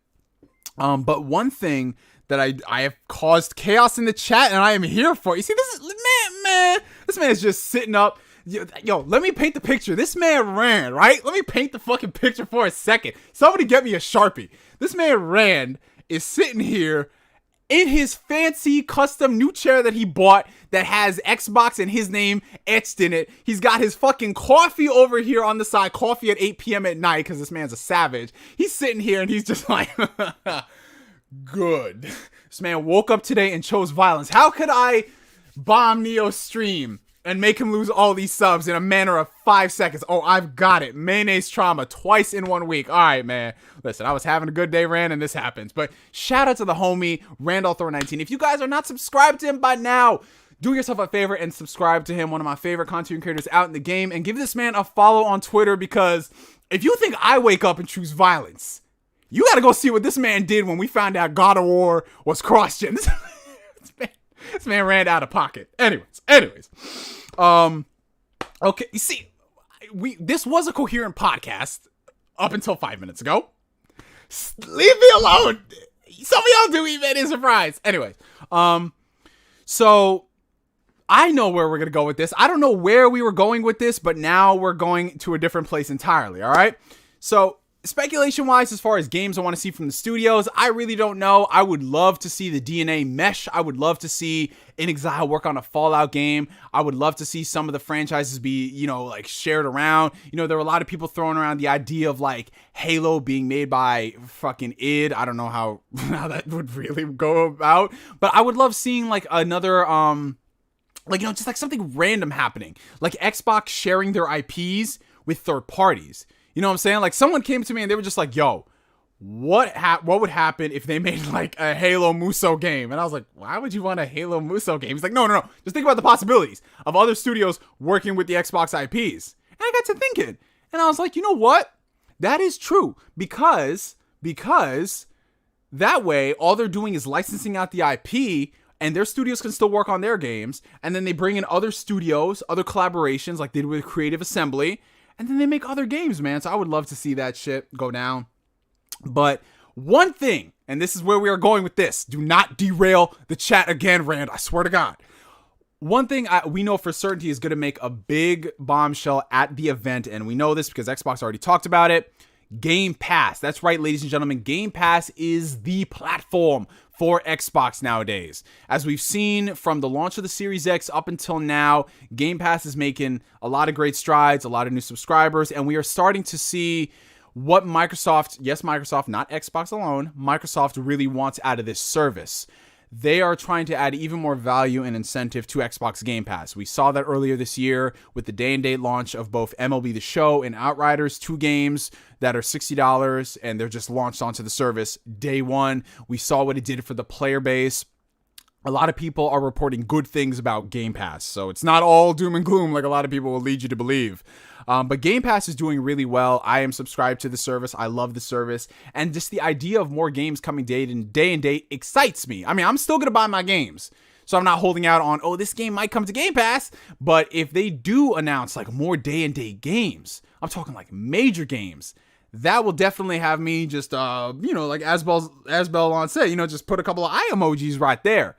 But one thing that I have caused chaos in the chat, and I am here for. You see, this man is just sitting up. Yo, let me paint the picture. This man ran, right? Let me paint the fucking picture for a second. Somebody get me a Sharpie. This man Rand is sitting here in his fancy custom new chair that he bought that has Xbox and his name etched in it. He's got his fucking coffee over here on the side, coffee at 8 p.m. at night, because this man's a savage. He's sitting here and he's just like, good. This man woke up today and chose violence. How could I bomb Neo's stream and make him lose all these subs in a matter of 5 seconds? Oh, I've got it. Mayonnaise trauma twice in 1 week. All right, man. Listen, I was having a good day, Rand, and this happens. But shout out to the homie, Randall Thor 19. If you guys are not subscribed to him by now, do yourself a favor and subscribe to him, one of my favorite content creators out in the game, and give this man a follow on Twitter, because if you think I wake up and choose violence, you gotta go see what this man did when we found out God of War was cross-gen. This man ran out of pocket. Anyways. Okay, you see, this was a coherent podcast up until 5 minutes ago. Leave me alone. Some of y'all do even in surprise. Anyways, so I know where we're gonna go with this. I don't know where we were going with this, but now we're going to a different place entirely. All right. So speculation wise, as far as games I want to see from the studios, I really don't know. I would love to see the DNA mesh. I would love to see NGSTheStreamer work on a Fallout game. I would love to see some of the franchises be, like shared around. There were a lot of people throwing around the idea of like Halo being made by fucking id. I don't know how that would really go about, but I would love seeing like another, just like something random happening, like Xbox sharing their IPs with third parties. You know what I'm saying? Like, someone came to me and they were just like, yo, what would happen if they made like a Halo Muso game? And I was like, why would you want a Halo Muso game? He's like, no. Just think about the possibilities of other studios working with the Xbox IPs. And I got to thinking, and I was like, you know what? That is true, because that way all they're doing is licensing out the IP, and their studios can still work on their games. And then they bring in other studios, other collaborations like they did with Creative Assembly. And then they make other games, man. So I would love to see that shit go down. But one thing, and this is where we are going with this. Do not derail the chat again, Rand. I swear to God. One thing we know for certainty is going to make a big bombshell at the event. And we know this because Xbox already talked about it. Game Pass. That's right, ladies and gentlemen. Game Pass is the platform for Xbox nowadays. As we've seen from the launch of the Series X up until now, Game Pass is making a lot of great strides, a lot of new subscribers, and we are starting to see what Microsoft, yes, Microsoft, not Xbox alone, Microsoft really wants out of this service. They are trying to add even more value and incentive to Xbox Game Pass. We saw that earlier this year with the day-and-date launch of both MLB The Show and Outriders, 2 games that are $60, and they're just launched onto the service day one. We saw what it did for the player base. A lot of people are reporting good things about Game Pass, so it's not all doom and gloom like a lot of people will lead you to believe. But Game Pass is doing really well. I am subscribed to the service. I love the service. And just the idea of more games coming day and date excites me. I mean, I'm still going to buy my games. So I'm not holding out on, oh, this game might come to Game Pass. But if they do announce like more day and date games, I'm talking like major games, that will definitely have me just, like as Bellon said, just put a couple of eye emojis right there.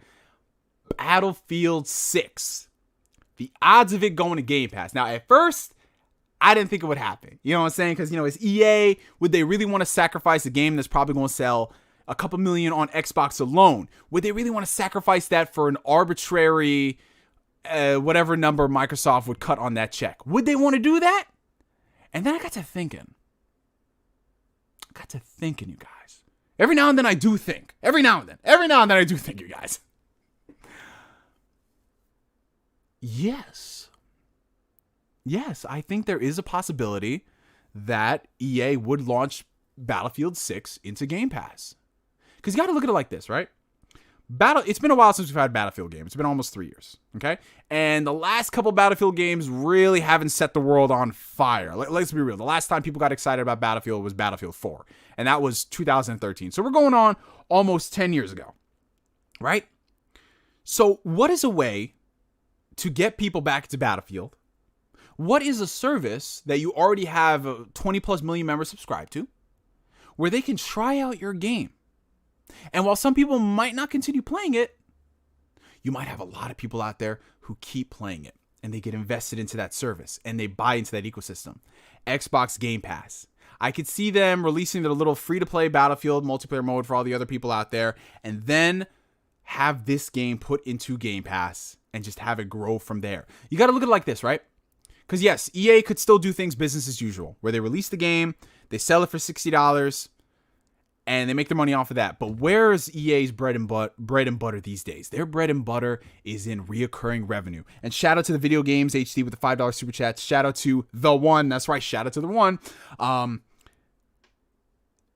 Battlefield 6. The odds of it going to Game Pass. Now, at first, I didn't think it would happen. You know what I'm saying? Because, it's EA. Would they really want to sacrifice a game that's probably going to sell a couple million on Xbox alone? Would they really want to sacrifice that for an arbitrary, whatever number Microsoft would cut on that check? Would they want to do that? And then I got to thinking, you guys. Every now and then I do think. Every now and then I do think, you guys. Yes, I think there is a possibility that EA would launch Battlefield 6 into Game Pass. Because you got to look at it like this, right? It's been a while since we've had a Battlefield game. It's been almost 3 years, okay? And the last couple Battlefield games really haven't set the world on fire. Let's be real. The last time people got excited about Battlefield was Battlefield 4, and that was 2013. So we're going on almost 10 years ago, right? So what is a way to get people back to Battlefield? What is a service that you already have 20 plus million members subscribed to where they can try out your game? And while some people might not continue playing it, you might have a lot of people out there who keep playing it and they get invested into that service and they buy into that ecosystem. Xbox Game Pass. I could see them releasing their little free-to-play Battlefield multiplayer mode for all the other people out there and then have this game put into Game Pass and just have it grow from there. You got to look at it like this, right? Because yes, EA could still do things business as usual, where they release the game, they sell it for $60, and they make their money off of that. But where is EA's bread and butter these days? Their bread and butter is in reoccurring revenue. And shout out to the Video Games HD with the $5 super chat. Shout out to the one. That's right. Shout out to the one.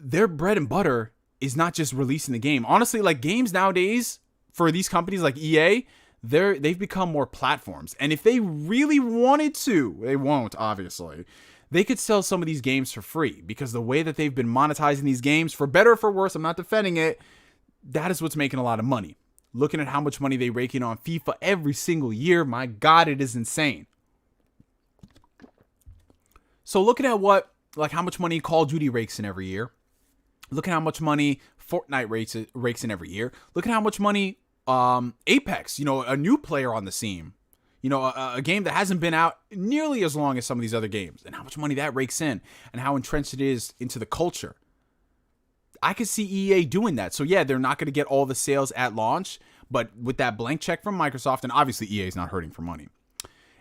Their bread and butter is not just releasing the game. Honestly, like games nowadays for these companies like EA, they've become more platforms. And if they really wanted to, they won't, obviously, they could sell some of these games for free because the way that they've been monetizing these games, for better or for worse, I'm not defending it, that is what's making a lot of money. Looking at how much money they rake in on FIFA every single year, my God, it is insane. So looking at how much money Call of Duty rakes in every year, look at how much money Fortnite rakes in every year, look at how much money Apex, a new player on the scene, a game that hasn't been out nearly as long as some of these other games, and how much money that rakes in and how entrenched it is into the culture. I could see EA doing that. So yeah, they're not going to get all the sales at launch, but with that blank check from Microsoft, and obviously EA is not hurting for money,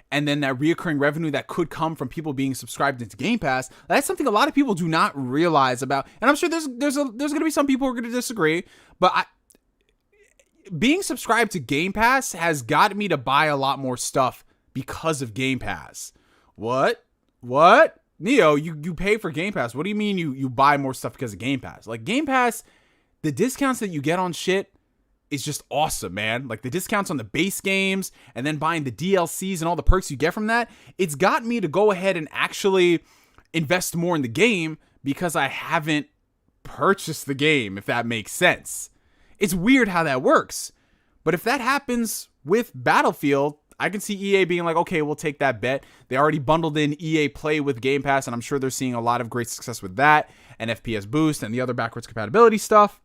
and then that reoccurring revenue that could come from people being subscribed into Game Pass, that's something a lot of people do not realize about. And I'm sure there's going to be some people who are going to disagree, but being subscribed to Game Pass has got me to buy a lot more stuff because of Game Pass. What? Neo, you pay for Game Pass. What do you mean you buy more stuff because of Game Pass? Like Game Pass, the discounts that you get on shit is just awesome, man. Like the discounts on the base games and then buying the DLCs and all the perks you get from that. It's got me to go ahead and actually invest more in the game because I haven't purchased the game, if that makes sense. It's weird how that works. But if that happens with Battlefield, I can see EA being like, okay, we'll take that bet. They already bundled in EA Play with Game Pass, and I'm sure they're seeing a lot of great success with that, and FPS Boost, and the other backwards compatibility stuff.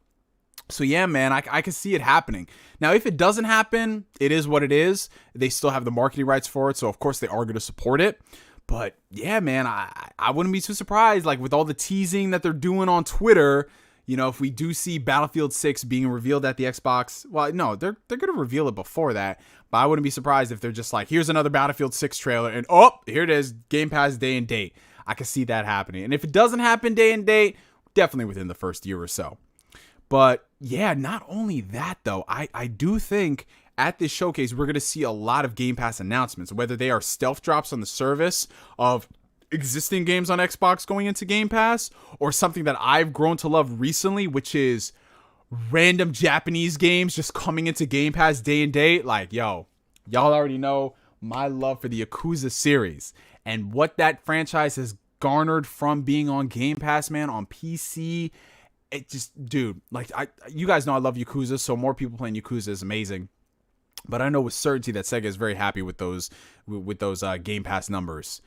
So yeah, man, I can see it happening. Now, if it doesn't happen, it is what it is. They still have the marketing rights for it, so of course they are going to support it. But yeah, man, I wouldn't be too surprised. Like with all the teasing that they're doing on Twitter, if we do see Battlefield 6 being revealed at the Xbox, well, no, they're going to reveal it before that. But I wouldn't be surprised if they're just like, here's another Battlefield 6 trailer, and here it is, Game Pass day and date. I can see that happening. And if it doesn't happen day and date, definitely within the first year or so. But yeah, not only that though, I do think at this showcase, we're going to see a lot of Game Pass announcements, whether they are stealth drops on the service of existing games on Xbox going into Game Pass, or something that I've grown to love recently, which is random Japanese games just coming into Game Pass day and date. Like, y'all already know my love for the Yakuza series and what that franchise has garnered from being on Game Pass, man, on PC. It just, dude, like, you guys know I love Yakuza, so more people playing Yakuza is amazing. But I know with certainty that Sega is very happy with those Game Pass numbers.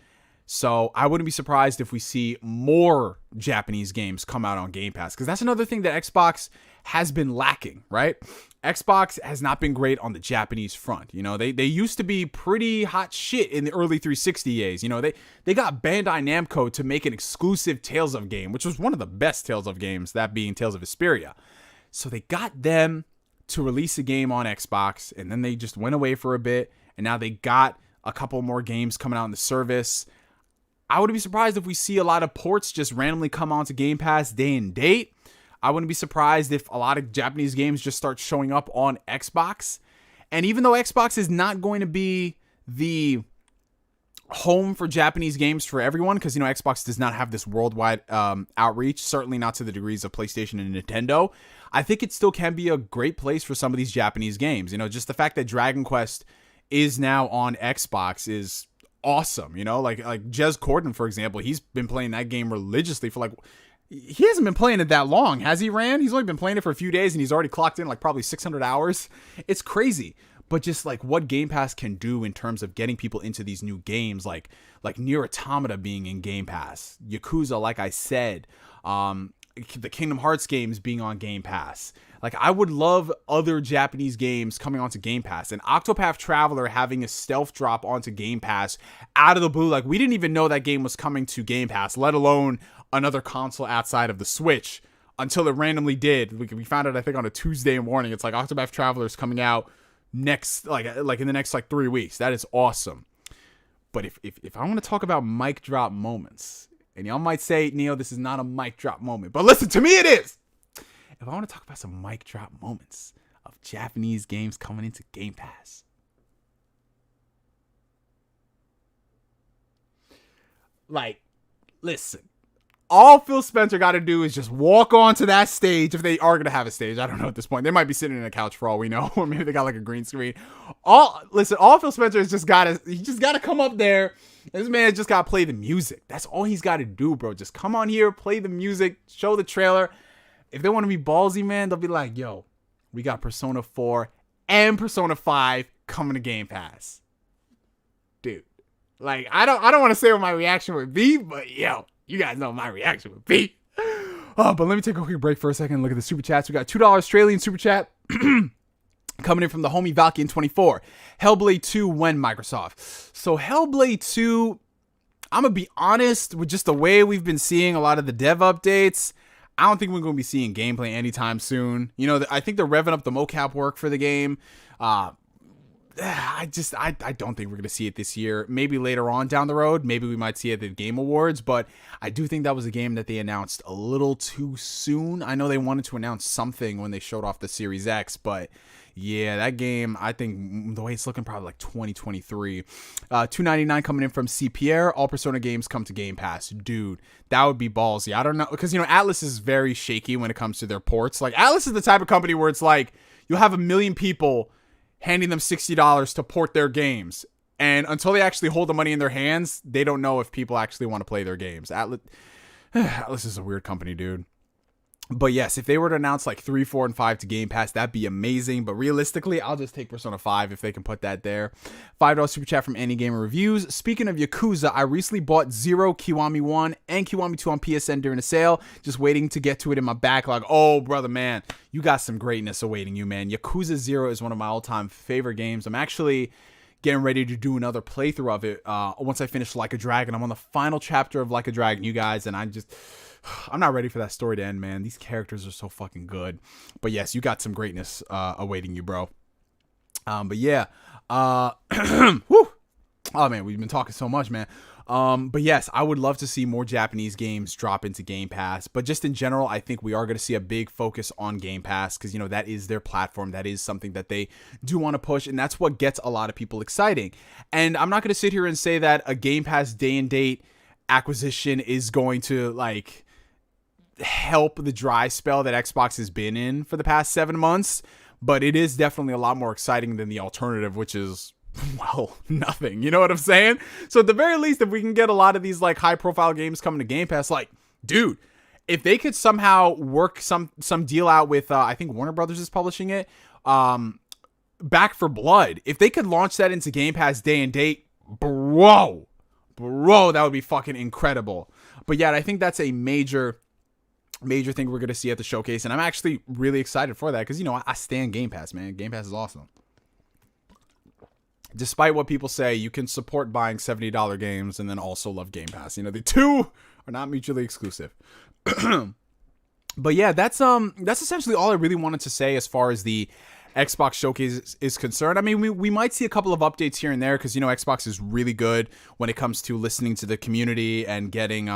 So I wouldn't be surprised if we see more Japanese games come out on Game Pass, because that's another thing that Xbox has been lacking, right? Xbox has not been great on the Japanese front. They used to be pretty hot shit in the early 360 days. They got Bandai Namco to make an exclusive Tales of game, which was one of the best Tales of games, that being Tales of Vesperia. So they got them to release a game on Xbox, and then they just went away for a bit, and now they got a couple more games coming out in the service. I wouldn't be surprised if we see a lot of ports just randomly come onto Game Pass day and date. I wouldn't be surprised if a lot of Japanese games just start showing up on Xbox. And even though Xbox is not going to be the home for Japanese games for everyone, because Xbox does not have this worldwide outreach, certainly not to the degrees of PlayStation and Nintendo, I think it still can be a great place for some of these Japanese games. Just the fact that Dragon Quest is now on Xbox is awesome. Like Jez Corden, for example, he's been playing that game religiously for he hasn't been playing it that long, has he, Rand? He's only been playing it for a few days, and he's already clocked in probably 600 hours. It's crazy. But just what Game Pass can do in terms of getting people into these new games, like Nier Automata being in Game Pass, Yakuza, like I said, the Kingdom Hearts games being on Game Pass. I would love other Japanese games coming onto Game Pass, and Octopath Traveler having a stealth drop onto Game Pass out of the blue. We didn't even know that game was coming to Game Pass, let alone another console outside of the Switch, until it randomly did. We found out, I think, on a Tuesday morning. It's Octopath Traveler is coming out next, in the next 3 weeks. That is awesome. But if I want to talk about mic drop moments, and y'all might say, Neo, this is not a mic drop moment, but listen, to me it is. If I want to talk about some mic drop moments of Japanese games coming into Game Pass, listen, all Phil Spencer got to do is just walk onto that stage, if they are going to have a stage. I don't know at this point. They might be sitting in a couch for all we know, or maybe they got a green screen. All Phil Spencer has just got to come up there. This man just got to play the music. That's all he's got to do, bro. Just come on here, play the music, show the trailer. If they want to be ballsy, man, they'll be like, yo, we got Persona 4 and Persona 5 coming to Game Pass. Dude, I don't want to say what my reaction would be, but yo, you guys know what my reaction would be. Oh, but let me take a quick break for a second and look at the super chats. We got $2 Australian super chat coming in from the homie Valkyne24. Hellblade 2 when Microsoft. So Hellblade 2, I'm going to be honest with just the way we've been seeing a lot of the dev updates. I don't think we're going to be seeing gameplay anytime soon. I think they're revving up the mocap work for the game. I don't think we're going to see it this year. Maybe later on down the road. Maybe we might see it at the Game Awards. But I do think that was a game that they announced a little too soon. I know they wanted to announce something when they showed off the Series X. But yeah, that game, I think the way it's looking, probably 2023. $2.99 coming in from C. Pierre. All Persona games come to Game Pass. Dude, that would be ballsy. I don't know. Because, Atlas is very shaky when it comes to their ports. Atlas is the type of company where it's you'll have 1 million people handing them $60 to port their games. And until they actually hold the money in their hands, they don't know if people actually want to play their games. Atlas is a weird company, dude. But yes, if they were to announce 3, 4, and 5 to Game Pass, that'd be amazing. But realistically, I'll just take Persona 5 if they can put that there. $5 super chat from Any Gamer Reviews. Speaking of Yakuza, I recently bought Zero, Kiwami 1, and Kiwami 2 on PSN during a sale. Just waiting to get to it in my backlog. Oh, brother, man. You got some greatness awaiting you, man. Yakuza 0 is one of my all-time favorite games. I'm actually getting ready to do another playthrough of it. Once I finish Like a Dragon, I'm on the final chapter of Like a Dragon, you guys, and I'm not ready for that story to end, man. These characters are so fucking good. But yes, you got some greatness awaiting you, bro. But yeah, whew. Oh man, we've been talking so much, man. But yes, I would love to see more Japanese games drop into Game Pass. But just in general, I think we are going to see a big focus on Game Pass because, you know, that is their platform. That is something that they do want to push. And that's what gets a lot of people exciting. And I'm not going to sit here and say that a Game Pass day and date acquisition is going to like help the dry spell that Xbox has been in for the past 7 months. But it is definitely a lot more exciting than the alternative, which is, well, nothing. You know what I'm saying? So at the very least, if we can get a lot of these like high profile games coming to Game Pass, like, dude, if they could somehow work some deal out with, I think Warner Brothers is publishing it, Back for Blood. If they could launch that into Game Pass day and date, bro, that would be fucking incredible. But yeah, I think that's a major thing we're going to see at the showcase. And I'm actually really excited for that because, you know, I stand Game Pass, man. Game Pass is awesome. Despite what people say, you can support buying $70 games and then also love Game Pass. You know, the two are not mutually exclusive. But yeah, that's essentially all I really wanted to say as far as the Xbox showcase is concerned. I mean, we might see a couple of updates here and there because, you know, Xbox is really good when it comes to listening to the community and getting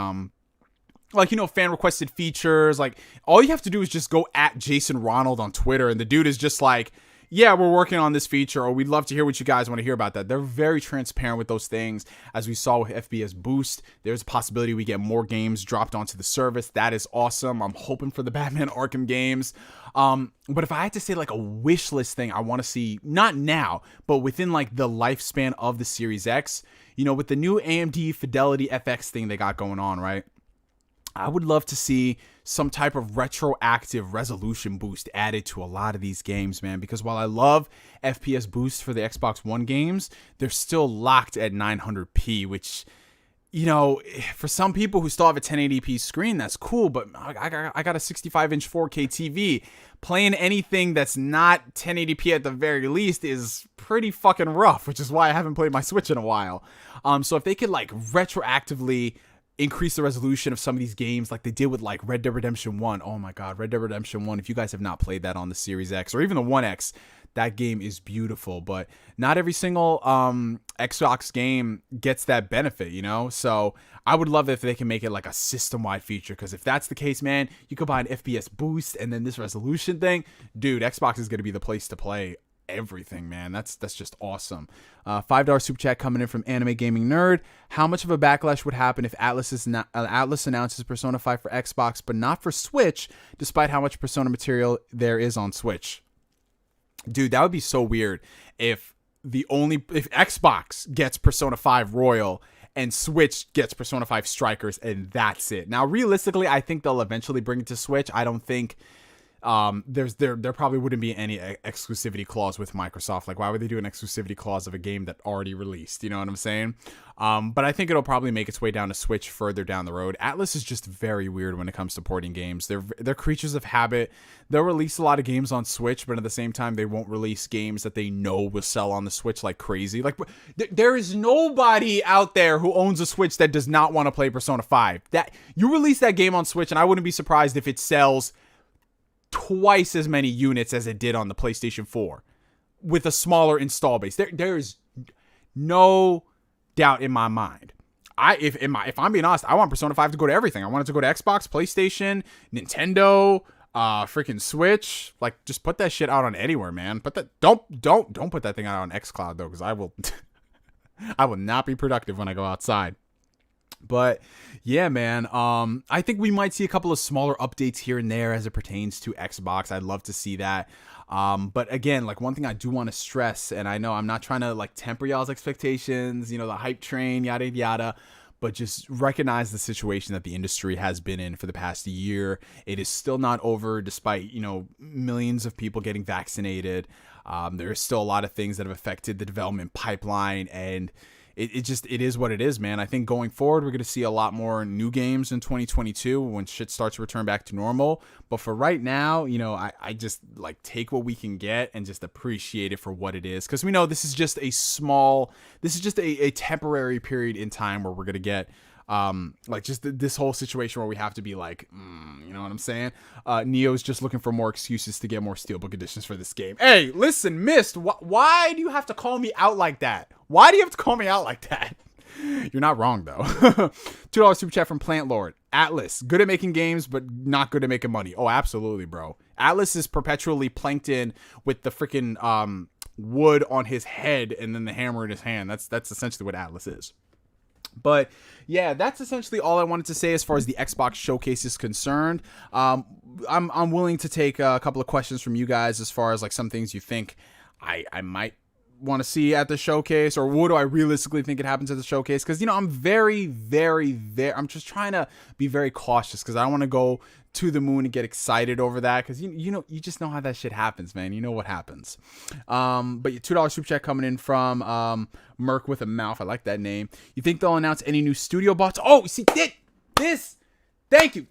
like, you know, fan requested features. Like, all you have to do is just go at Jason Ronald on Twitter and the dude is just like, yeah, we're working on this feature, or we'd love to hear what you guys want to hear about that. They're very transparent with those things. As we saw with FPS Boost, there's a possibility we get more games dropped onto the service. That is awesome. I'm hoping for the Batman Arkham games. But if I had to say like a wish list thing I want to see, not now, but within like the lifespan of the Series X, you know, with the new AMD Fidelity FX thing they got going on, right? I would love to see some type of retroactive resolution boost added to a lot of these games, man. Because while I love FPS boost for the Xbox One games, they're still locked at 900p, which, you know, for some people who still have a 1080p screen, that's cool. But I got a 65-inch 4K TV. Playing anything that's not 1080p at the very least is pretty fucking rough, which is why I haven't played my Switch in a while. So if they could like retroactively increase the resolution of some of these games like they did with like Red Dead Redemption 1. Oh my god, Red Dead Redemption 1. If you guys have not played that on the Series X or even the 1X, that game is beautiful, but not every single Xbox game gets that benefit, you know? So I would love if they can make it like a system-wide feature, because if that's the case, man, you could buy an FPS boost and then this resolution thing. Dude, Xbox is going to be the place to play everything, man. That's just awesome. $5 super chat coming in from Anime Gaming Nerd. How much of a backlash would happen if Atlas announces Persona 5 for Xbox but not for Switch, despite how much Persona material there is on Switch? Dude, that would be so weird if Xbox gets Persona 5 Royal and Switch gets Persona 5 Strikers and that's it. Now, realistically, I think they'll eventually bring it to Switch. I don't think there probably wouldn't be any exclusivity clause with Microsoft. Like, why would they do an exclusivity clause of a game that already released? You know what I'm saying? But I think it'll probably make its way down to Switch further down the road. Atlas is just very weird when it comes to porting games. They're creatures of habit. They'll release a lot of games on Switch, but at the same time, they won't release games that they know will sell on the Switch like crazy. Like, there is nobody out there who owns a Switch that does not want to play Persona 5. That you release that game on Switch, and I wouldn't be surprised if it sells twice as many units as it did on the PlayStation 4 with a smaller install base. There's no doubt in my mind. If I'm being honest, I want Persona 5 to go to everything. I want it to go to Xbox, PlayStation, Nintendo, freaking Switch. Like, just put that shit out on anywhere, man. Don't put that thing out on xCloud though, because I will not be productive when I go outside. But yeah, man, I think we might see a couple of smaller updates here and there as it pertains to Xbox. I'd love to see that. But again, like, one thing I do want to stress, and I know I'm not trying to like temper y'all's expectations, you know, the hype train, yada, yada, but just recognize the situation that the industry has been in for the past year. It is still not over, despite, you know, millions of people getting vaccinated. There are still a lot of things that have affected the development pipeline, and it is what it is, man. I think going forward, we're going to see a lot more new games in 2022 when shit starts to return back to normal. But for right now, I just like take what we can get and just appreciate it for what it is. Because we know this is just a temporary period in time where we're going to get like just this whole situation where we have to be like, you know what I'm saying? Neo's just looking for more excuses to get more steelbook editions for this game. Hey, listen, Mist, why do you have to call me out like that? Why do you have to call me out like that? You're not wrong, though. $2 super chat from Plant Lord. Atlas, good at making games, but not good at making money. Oh, absolutely, bro. Atlas is perpetually planked in with the freaking wood on his head and then the hammer in his hand. That's essentially what Atlas is. But yeah, that's essentially all I wanted to say as far as the Xbox showcase is concerned. I'm willing to take a couple of questions from you guys as far as like some things you think I might want to see at the showcase, or what do I realistically think it happens at the showcase? Because I'm I'm just trying to be very cautious because I don't want to go to the moon and get excited over that, because you just know how that shit happens, man. You know what happens. But your $2 super chat coming in from Merc with a Mouth. I like that name. You think they'll announce any new studio bots? Oh, see this. Thank you,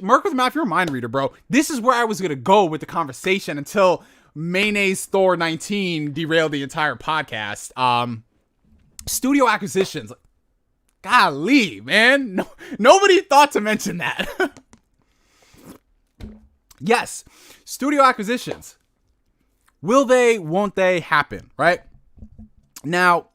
Merc with a Mouth. You're a mind reader, bro. This is where I was gonna go with the conversation until mayonnaise Thor 19 derailed the entire podcast. Studio acquisitions. Golly, man. Nobody thought to mention that. Yes, studio acquisitions. Will they, won't they happen, right? Now,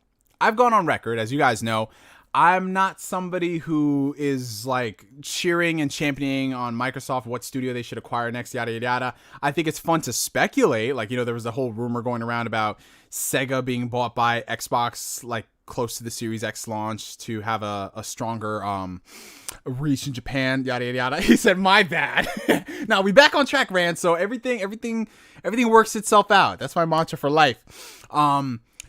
I've gone on record, as you guys know, I'm not somebody who is like cheering and championing on Microsoft what studio they should acquire next, yada, yada, yada. I think it's fun to speculate. Like, there was a whole rumor going around about Sega being bought by Xbox, like close to the Series X launch to have a stronger reach in Japan, yada, yada, yada. He said, my bad. Now we back on track, Rand. So everything works itself out. That's my mantra for life.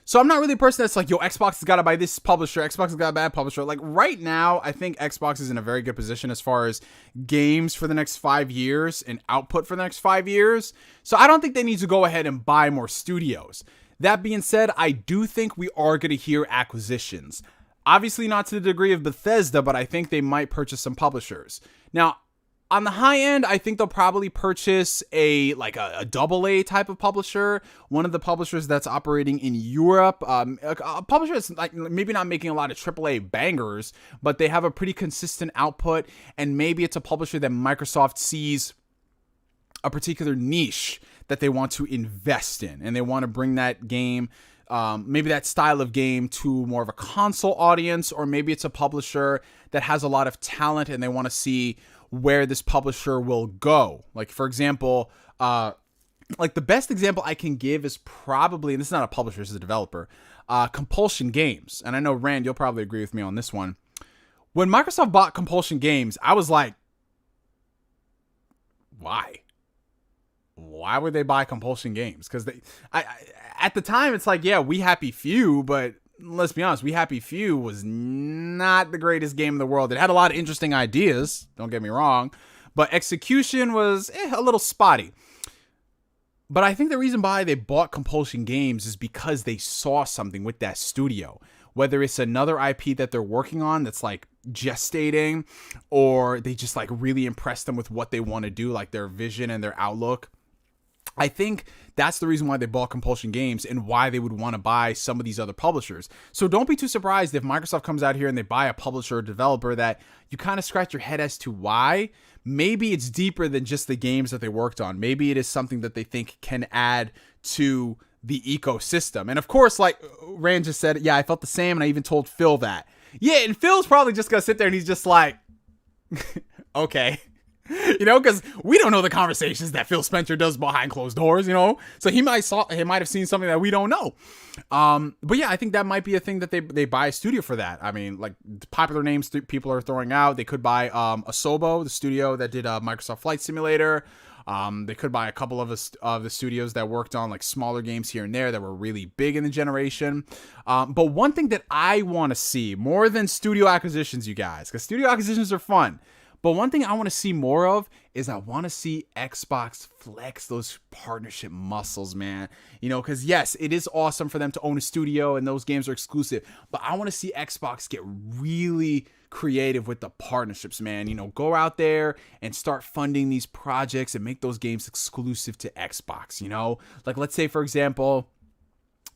So I'm not really a person that's like, yo, Xbox has got to buy this publisher. Xbox has got a bad publisher. Like right now, I think Xbox is in a very good position as far as games for the next 5 years and output for the next 5 years. So I don't think they need to go ahead and buy more studios. That being said, I do think we are going to hear acquisitions. Obviously not to the degree of Bethesda, but I think they might purchase some publishers. Now, on the high end, I think they'll probably purchase a AA type of publisher, one of the publishers that's operating in Europe, a publisher that's like maybe not making a lot of AAA bangers, but they have a pretty consistent output, and maybe it's a publisher that Microsoft sees a particular niche that they want to invest in, and they want to bring that game, maybe that style of game, to more of a console audience, or maybe it's a publisher that has a lot of talent and they want to see where this publisher will go. Like, for example, like the best example I can give is probably, and this is not a publisher, this is a developer, Compulsion Games. And I know, Rand, you'll probably agree with me on this one. When Microsoft bought Compulsion Games, I was like, why? Why would they buy Compulsion Games? Because at the time, it's like, yeah, We Happy Few, but let's be honest, We Happy Few was not the greatest game in the world. It had a lot of interesting ideas, don't get me wrong, but execution was a little spotty. But I think the reason why they bought Compulsion Games is because they saw something with that studio. Whether it's another IP that they're working on that's like gestating, or they just like really impressed them with what they want to do, like their vision and their outlook. I think that's the reason why they bought Compulsion Games and why they would want to buy some of these other publishers. So don't be too surprised if Microsoft comes out here and they buy a publisher or developer that you kind of scratch your head as to why. Maybe it's deeper than just the games that they worked on. Maybe it is something that they think can add to the ecosystem. And of course, like Rand just said, yeah, I felt the same, and I even told Phil that. Yeah, and Phil's probably just going to sit there and he's just like, okay. Because we don't know the conversations that Phil Spencer does behind closed doors, so he might have seen something that we don't know. But yeah, I think that might be a thing that they buy a studio for that. I mean, like popular names people are throwing out. They could buy Asobo, the studio that did Microsoft Flight Simulator. They could buy a couple of the studios that worked on like smaller games here and there that were really big in the generation. But one thing that I want to see more than studio acquisitions, you guys, because studio acquisitions are fun. But one thing I want to see more of is I want to see Xbox flex those partnership muscles, man. You know, because yes, it is awesome for them to own a studio and those games are exclusive. But I want to see Xbox get really creative with the partnerships, man. You know, go out there and start funding these projects and make those games exclusive to Xbox, you know? Like, let's say, for example,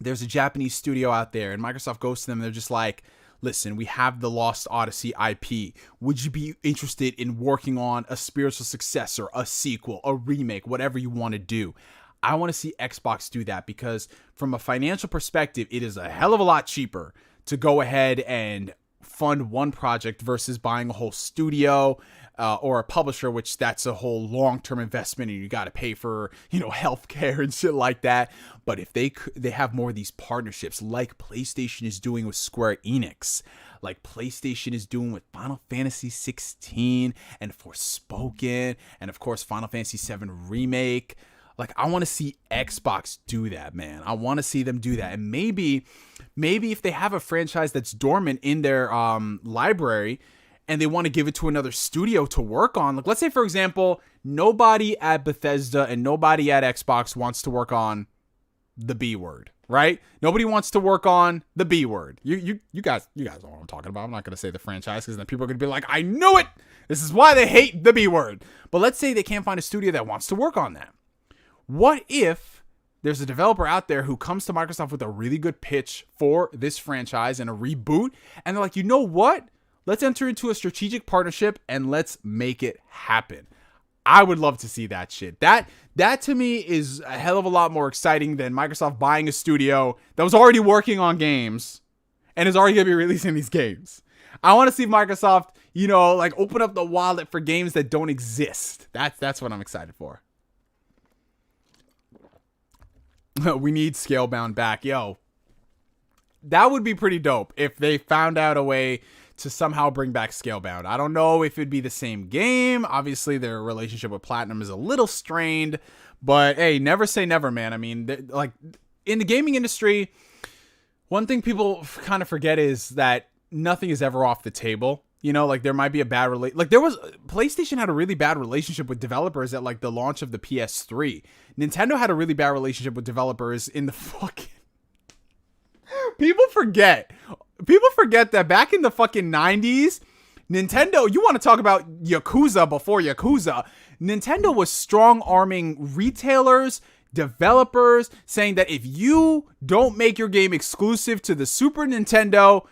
there's a Japanese studio out there and Microsoft goes to them and they're just like, listen, we have the Lost Odyssey IP. Would you be interested in working on a spiritual successor, a sequel, a remake, whatever you want to do? I want to see Xbox do that because from a financial perspective, it is a hell of a lot cheaper to go ahead and fund one project versus buying a whole studio or a publisher, which that's a whole long-term investment and you got to pay for, you know, healthcare and shit like that. But if they have more of these partnerships like PlayStation is doing with Square Enix, like PlayStation is doing with Final Fantasy 16 and Forspoken, and of course Final Fantasy 7 Remake. Like, I want to see Xbox do that, man. I want to see them do that. And maybe if they have a franchise that's dormant in their library and they want to give it to another studio to work on. Like, let's say, for example, nobody at Bethesda and nobody at Xbox wants to work on the B word, right? Nobody wants to work on the B word. You guys know what I'm talking about. I'm not going to say the franchise because then people are going to be like, I knew it. This is why they hate the B word. But let's say they can't find a studio that wants to work on that. What if there's a developer out there who comes to Microsoft with a really good pitch for this franchise and a reboot, and they're like, you know what? Let's enter into a strategic partnership and let's make it happen. I would love to see that shit. That to me is a hell of a lot more exciting than Microsoft buying a studio that was already working on games and is already going to be releasing these games. I want to see Microsoft, you know, like open up the wallet for games that don't exist. That's what I'm excited for. We need Scalebound back. Yo, that would be pretty dope if they found out a way to somehow bring back Scalebound. I don't know if it'd be the same game. Obviously, their relationship with Platinum is a little strained, but hey, never say never, man. I mean, like in the gaming industry, one thing people kind of forget is that nothing is ever off the table. You know, like there might be a bad PlayStation had a really bad relationship with developers at like the launch of the PS3. Nintendo had a really bad relationship with developers in the fucking... People forget that back in the fucking 90s, Nintendo, you want to talk about Yakuza before Yakuza, Nintendo was strong-arming retailers, developers, saying that if you don't make your game exclusive to the Super Nintendo,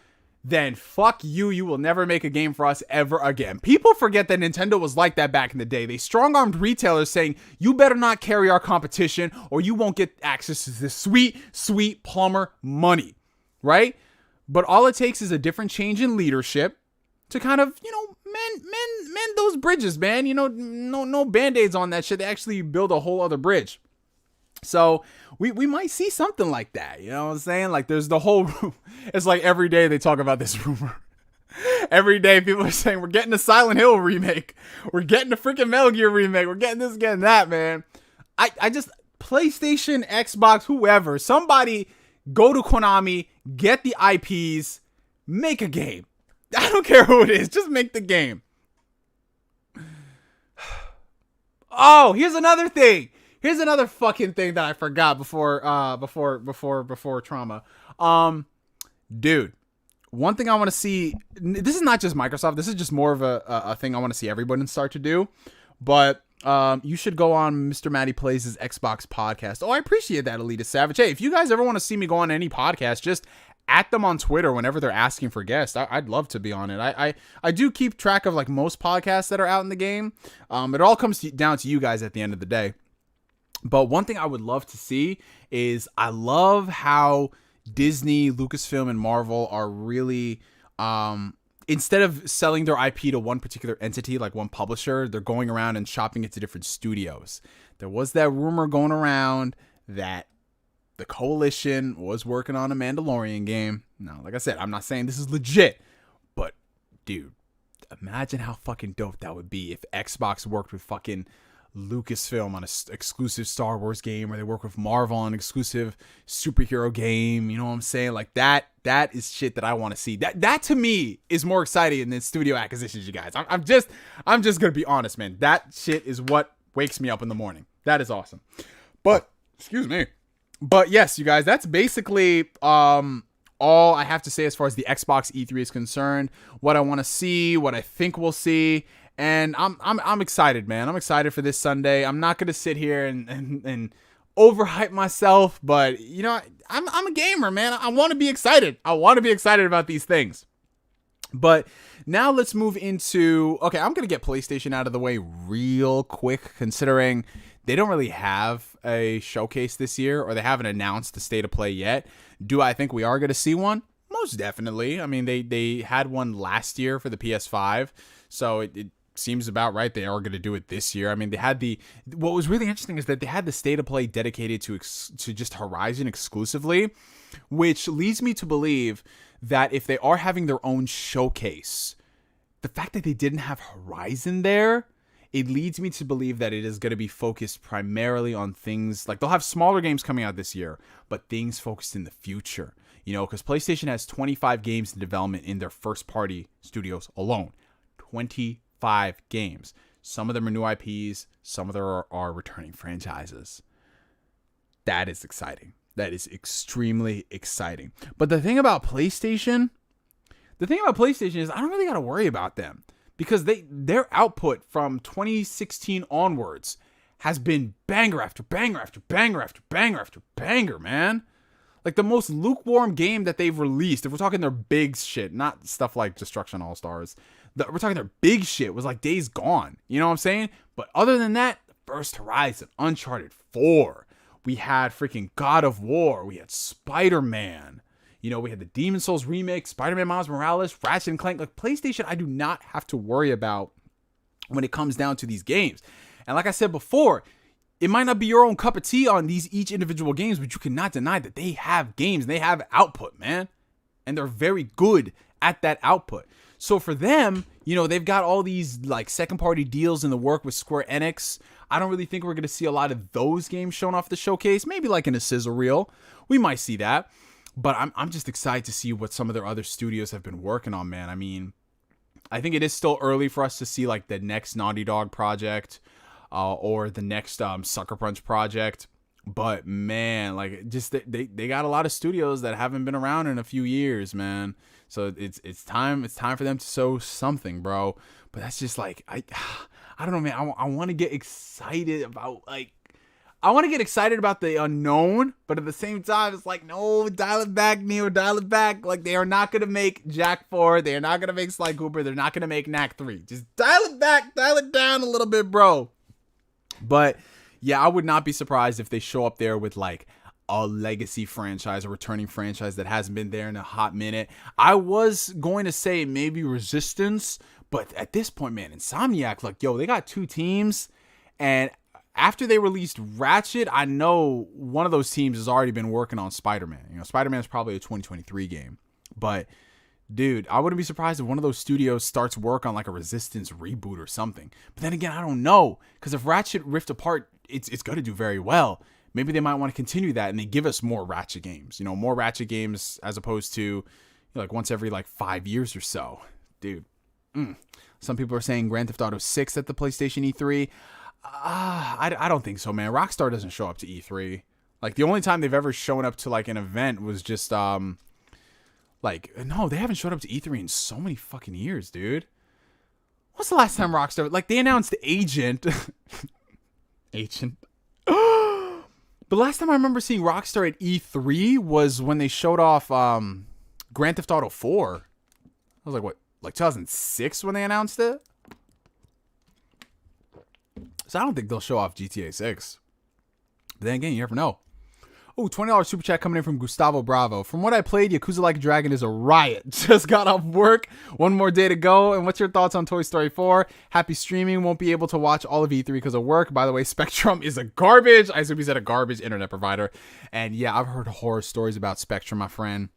then fuck you, you will never make a game for us ever again. People forget that Nintendo was like that back in the day. They strong-armed retailers saying, you better not carry our competition or you won't get access to this sweet, sweet plumber money, right? But all it takes is a different change in leadership to kind of, you know, mend those bridges, man. You know, no band-aids on that shit. They actually build a whole other bridge. So we might see something like that. You know what I'm saying? Like there's the whole, it's like every day they talk about this rumor. Every day people are saying, we're getting a Silent Hill remake. We're getting a freaking Metal Gear remake. We're getting this, getting that, man. I just, PlayStation, Xbox, whoever, somebody go to Konami, get the IPs, make a game. I don't care who it is. Just make the game. Oh, here's another thing. Here's another fucking thing that I forgot before trauma. Dude, one thing I want to see, this is not just Microsoft, this is just more of a thing I want to see everybody start to do, but you should go on Mr. Matty Plays' Xbox podcast. Oh, I appreciate that, Elitist Savage. Hey, if you guys ever want to see me go on any podcast, just at them on Twitter whenever they're asking for guests. I'd love to be on it. I do keep track of like most podcasts that are out in the game. It all comes down to you guys at the end of the day. But one thing I would love to see is I love how Disney, Lucasfilm, and Marvel are really, instead of selling their IP to one particular entity, like one publisher, they're going around and shopping it to different studios. There was that rumor going around that the Coalition was working on a Mandalorian game. Now, like I said, I'm not saying this is legit, but dude, imagine how fucking dope that would be if Xbox worked with fucking Lucasfilm on an exclusive Star Wars game, or they work with Marvel on an exclusive superhero game. You know what I'm saying? Like that is shit that I want to see. That to me is more exciting than studio acquisitions, you guys. I'm just gonna be honest, man. That shit is what wakes me up in the morning. That is awesome. But excuse me. But yes, you guys, that's basically all I have to say as far as the Xbox E3 is concerned. What I want to see, what I think we'll see. And I'm excited, man. I'm excited for this Sunday. I'm not gonna sit here and overhype myself, but you know, I'm a gamer, man. I want to be excited. I want to be excited about these things. But now let's move into, okay, I'm gonna get PlayStation out of the way real quick, considering they don't really have a showcase this year, or they haven't announced the state of play yet. Do I think we are gonna see one? Most definitely. I mean, they had one last year for the PS5, so it seems about right. They are going to do it this year. I mean, they had what was really interesting is that they had the state of play dedicated to just Horizon exclusively, which leads me to believe that if they are having their own showcase, the fact that they didn't have Horizon there, it leads me to believe that it is going to be focused primarily on things like they'll have smaller games coming out this year, but things focused in the future, you know, because PlayStation has 25 games in development in their first party studios alone. 25 games. Some of them are new IPs. Some of them are returning franchises. That is exciting. That is extremely exciting. But the thing about PlayStation is I don't really got to worry about them, because their output from 2016 onwards has been banger after banger after banger after banger after banger, man. Like the most lukewarm game that they've released, if we're talking their big shit, not stuff like Destruction All-Stars, we're talking their big shit was like Days Gone. You know what I'm saying? But other than that, First Horizon, Uncharted 4, we had freaking God of War, we had Spider-Man, you know, we had the Demon Souls remake, Spider-Man Miles Morales, Ratchet and Clank. Like PlayStation, I do not have to worry about when it comes down to these games. And like I said before, it might not be your own cup of tea on each individual games, but you cannot deny that they have games, they have output, man. And they're very good at that output. So for them, you know, they've got all these like second party deals in the work with Square Enix. I don't really think we're going to see a lot of those games shown off the showcase. Maybe like in a sizzle reel. We might see that. But I'm just excited to see what some of their other studios have been working on, man. I mean, I think it is still early for us to see like the next Naughty Dog project or the next Sucker Punch project. But man, like just they got a lot of studios that haven't been around in a few years, man. So it's time for them to show something, bro. But that's just like I don't know, man. I want to get excited about the unknown, but at the same time, it's like, no, dial it back, Neo, dial it back. Like, they are not going to make Jak 4. They are not going to make Sly Cooper. They're not going to make Knack 3. Just dial it back, dial it down a little bit, bro. But, yeah, I would not be surprised if they show up there with, like, a legacy franchise, a returning franchise that hasn't been there in a hot minute. I was going to say maybe Resistance, but at this point, man, Insomniac, like, yo, they got 2 teams, and after they released Ratchet, I know one of those teams has already been working on Spider-Man. You know, Spider-Man is probably a 2023 game. But, dude, I wouldn't be surprised if one of those studios starts work on like a Resistance reboot or something. But then again, I don't know. Because if Ratchet Rift Apart, it's going to do very well. Maybe they might want to continue that and they give us more Ratchet games. You know, more Ratchet games as opposed to, you know, like once every like 5 years or so. Dude. Some people are saying Grand Theft Auto 6 at the PlayStation E3. I don't think so, man. Rockstar doesn't show up to E3. Like, the only time they've ever shown up to, like, an event was just, like, no, they haven't showed up to E3 in so many fucking years, dude. What's the last time Rockstar, like, they announced Agent. Agent. The last time I remember seeing Rockstar at E3 was when they showed off, Grand Theft Auto 4. I was like, what, like 2006 when they announced it? So I don't think they'll show off GTA 6. But then again, you never know. Oh, $20 super chat coming in from Gustavo Bravo. From what I played, Yakuza Like a Dragon is a riot. Just got off work. One more day to go. And what's your thoughts on Toy Story 4? Happy streaming. Won't be able to watch all of E3 because of work. By the way, Spectrum is a garbage. I assume he's at a garbage internet provider. And yeah, I've heard horror stories about Spectrum, my friend.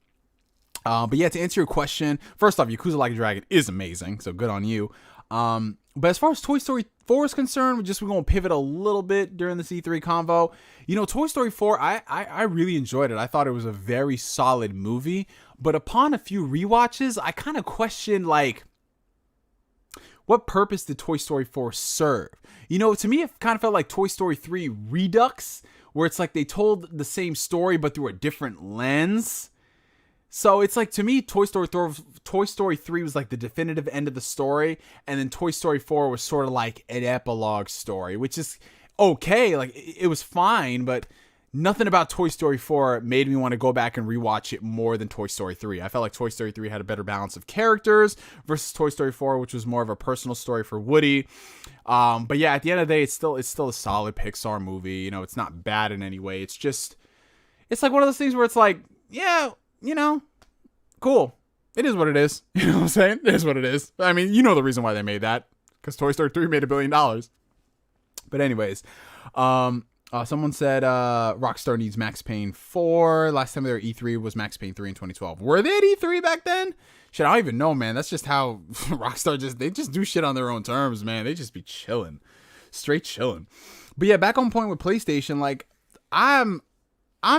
But yeah, to answer your question, first off, Yakuza Like a Dragon is amazing, so good on you. But as far as Toy Story 4 is concerned, we're going to pivot a little bit during the C3 convo. You know, Toy Story 4, I really enjoyed it. I thought it was a very solid movie. But upon a few rewatches, I kind of questioned, like, what purpose did Toy Story 4 serve? You know, to me, it kind of felt like Toy Story 3 Redux, where it's like they told the same story, but through a different lens. So it's like, to me, Toy Story 3 was like the definitive end of the story, and then Toy Story 4 was sort of like an epilogue story, which is okay. Like, it was fine, but nothing about Toy Story 4 made me want to go back and rewatch it more than Toy Story 3. I felt like Toy Story 3 had a better balance of characters versus Toy Story 4, which was more of a personal story for Woody. But yeah, at the end of the day, it's still a solid Pixar movie. You know, it's not bad in any way. It's like one of those things where it's like, yeah, you know, cool. It is what it is. You know what I'm saying? It is what it is. I mean, you know the reason why they made that. Because Toy Story 3 made $1 billion. But anyways, someone said Rockstar needs Max Payne 4. Last time they were at E3 was Max Payne 3 in 2012. Were they at E3 back then? Shit, I don't even know, man. That's just how Rockstar they just do shit on their own terms, man. They just be chilling. Straight chilling. But yeah, back on point with PlayStation, like, I'm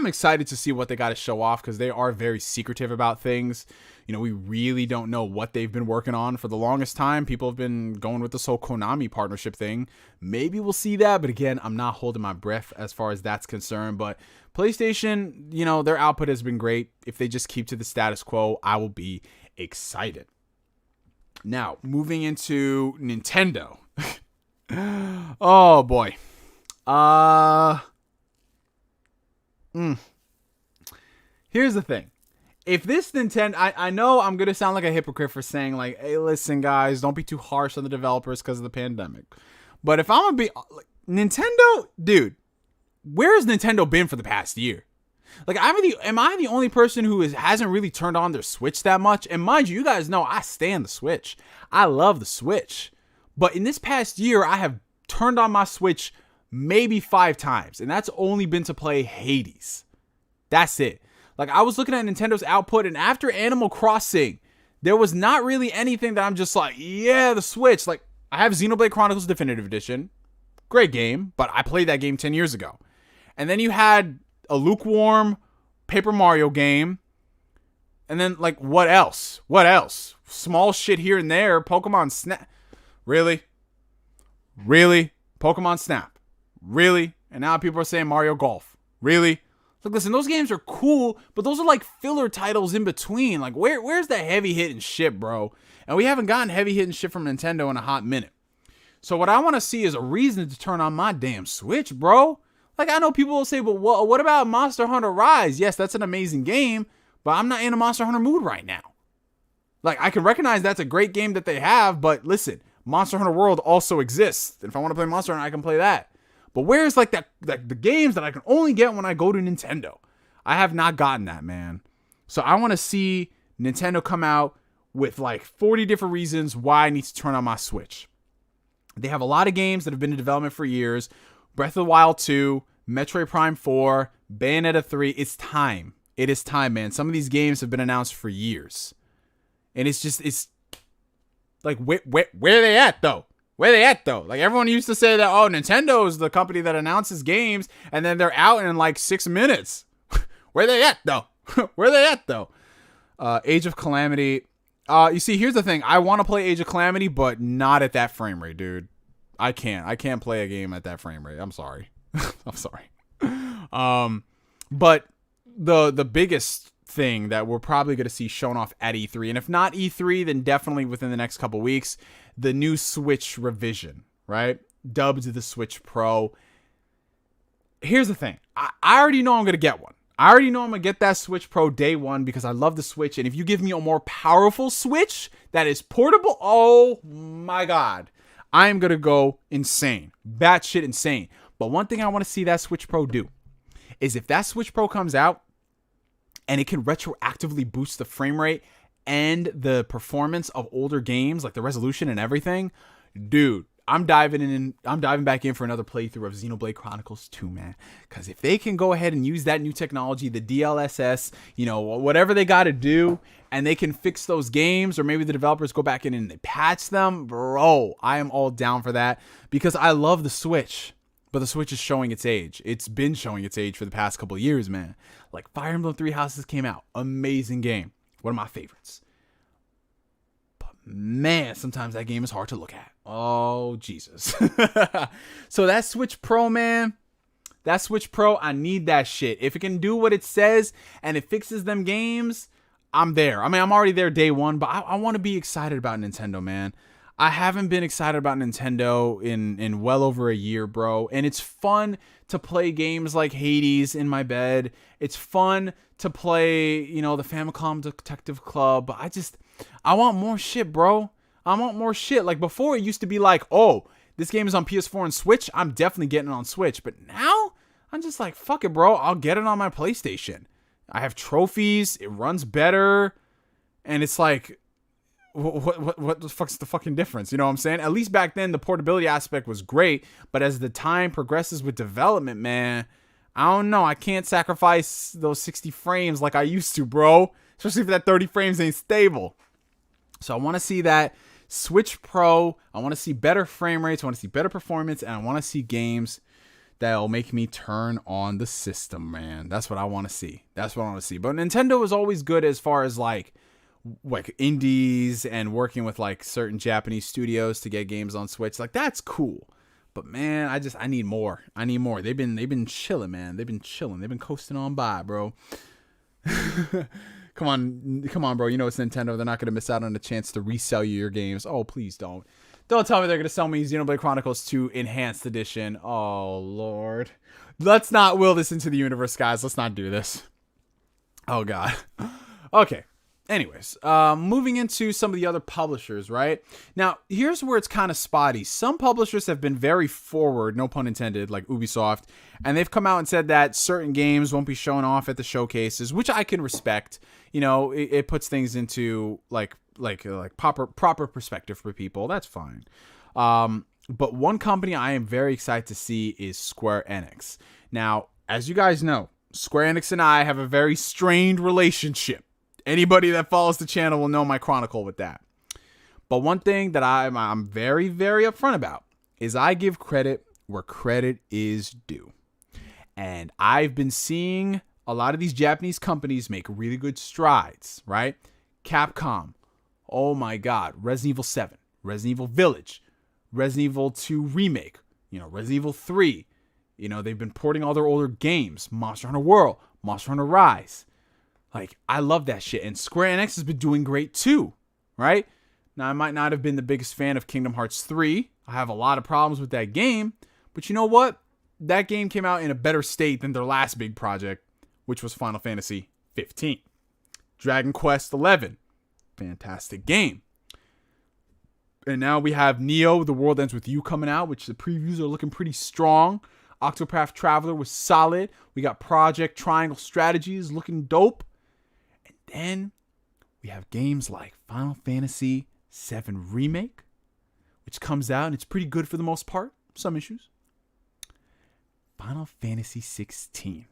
excited to see what they got to show off, because they are very secretive about things. You know, we really don't know what they've been working on for the longest time. People have been going with this whole Konami partnership thing. Maybe we'll see that, but again, I'm not holding my breath as far as that's concerned. But PlayStation, you know, their output has been great. If they just keep to the status quo, I will be excited. Now, moving into Nintendo. Oh boy. Here's the thing. If this Nintendo, I know I'm going to sound like a hypocrite for saying, like, hey, listen, guys, don't be too harsh on the developers because of the pandemic. But if I'm going to be, like, Nintendo, dude, where has Nintendo been for the past year? Like, am I the only person who hasn't really turned on their Switch that much? And mind you, you guys know I stand the Switch. I love the Switch. But in this past year, I have turned on my Switch maybe 5 times. And that's only been to play Hades. That's it. Like, I was looking at Nintendo's output, and after Animal Crossing, there was not really anything that I'm just like, yeah, the Switch. Like, I have Xenoblade Chronicles Definitive Edition. Great game, but I played that game 10 years ago. And then you had a lukewarm Paper Mario game. And then, like, what else? What else? Small shit here and there. Pokemon Snap. Really? Really? Pokemon Snap. Really? And now people are saying Mario Golf. Really? Look, listen, those games are cool, but those are like filler titles in between. Like, where's the heavy hitting shit, bro? And we haven't gotten heavy hitting shit from Nintendo in a hot minute. So what I want to see is a reason to turn on my damn Switch, bro. Like, I know people will say, but what about Monster Hunter Rise? Yes, that's an amazing game, but I'm not in a Monster Hunter mood right now. Like, I can recognize that's a great game that they have, but listen, Monster Hunter World also exists. And if I want to play Monster Hunter, I can play that. But where's like that, like the games that I can only get when I go to Nintendo? I have not gotten that, man. So I want to see Nintendo come out with like 40 different reasons why I need to turn on my Switch. They have a lot of games that have been in development for years. Breath of the Wild 2, Metroid Prime 4, Bayonetta 3. It's time. It is time, man. Some of these games have been announced for years. And it's like, where are they at, though? Where are they at, though? Like, everyone used to say that, oh, Nintendo is the company that announces games, and then they're out in, like, 6 minutes. Where are they at, though? Where are they at, though? Age of Calamity. You see, here's the thing. I want to play Age of Calamity, but not at that frame rate, dude. I can't play a game at that frame rate. I'm sorry. I'm sorry. But the biggest thing that we're probably going to see shown off at E3, and if not E3, then definitely within the next couple weeks, the new Switch revision, right? Dubbed the Switch Pro. Here's the thing. I already know I'm going to get one. I already know I'm going to get that Switch Pro day one because I love the Switch. And if you give me a more powerful Switch that is portable, oh my God, I'm going to go insane. Batshit insane. But one thing I want to see that Switch Pro do is if that Switch Pro comes out and it can retroactively boost the frame rate and the performance of older games, like the resolution and everything, dude, I'm diving back in for another playthrough of Xenoblade Chronicles 2, man. Because if they can go ahead and use that new technology, the DLSS, whatever they got to do, and they can fix those games, or maybe the developers go back in and they patch them, bro, I am all down for that. Because I love the Switch, but the Switch is showing its age. It's been showing its age for the past couple of years, man. Like Fire Emblem Three Houses came out, amazing game, one of my favorites. Man, sometimes that game is hard to look at. Oh, Jesus. So that Switch Pro, man, I need that shit. If it can do what it says and it fixes them games, I'm there. I mean, I'm already there day one, but I want to be excited about Nintendo, man. I haven't been excited about Nintendo in well over a year, bro. And it's fun to play games like Hades in my bed. It's fun to play, the Famicom Detective Club. But I want more shit, bro. I want more shit. Like before, it used to be like, oh, this game is on PS4 and Switch. I'm definitely getting it on Switch. But now, I'm just like, fuck it, bro. I'll get it on my PlayStation. I have trophies. It runs better. And it's like, what the fuck's the fucking difference? You know what I'm saying? At least back then, the portability aspect was great. But as the time progresses with development, man, I don't know. I can't sacrifice those 60 frames like I used to, bro. Especially if that 30 frames ain't stable. So I want to see that Switch Pro. I want to see better frame rates. I want to see better performance. And I want to see games that'll make me turn on the system, man. That's what I want to see. But Nintendo is always good as far as like indies and working with like certain Japanese studios to get games on Switch. Like that's cool. But man, I need more. They've been chilling, man. They've been coasting on by, bro. Come on, bro. It's Nintendo. They're not going to miss out on a chance to resell you your games. Oh, please don't. Don't tell me they're going to sell me Xenoblade Chronicles 2 Enhanced Edition. Oh, Lord. Let's not will this into the universe, guys. Let's not do this. Oh, God. Okay. Anyways, moving into some of the other publishers, right? Now, here's where it's kind of spotty. Some publishers have been very forward, no pun intended, like Ubisoft, and they've come out and said that certain games won't be shown off at the showcases, which I can respect. It puts things into like proper perspective for people. That's fine. But one company I am very excited to see is Square Enix. Now, as you guys know, Square Enix and I have a very strained relationship. Anybody that follows the channel will know my chronicle with that. But one thing that I'm very, very upfront about is I give credit where credit is due. And I've been seeing a lot of these Japanese companies make really good strides, right? Capcom, oh my God, Resident Evil 7, Resident Evil Village, Resident Evil 2 Remake, Resident Evil 3. They've been porting all their older games, Monster Hunter World, Monster Hunter Rise. Like, I love that shit. And Square Enix has been doing great too, right? Now, I might not have been the biggest fan of Kingdom Hearts 3. I have a lot of problems with that game. But you know what? That game came out in a better state than their last big project, which was Final Fantasy 15. Dragon Quest 11. Fantastic game. And now we have Neo, The World Ends With You coming out, which the previews are looking pretty strong. Octopath Traveler was solid. We got Project Triangle Strategies looking dope. Then we have games like Final Fantasy VII Remake, which comes out and it's pretty good for the most part. Some issues. Final Fantasy 16.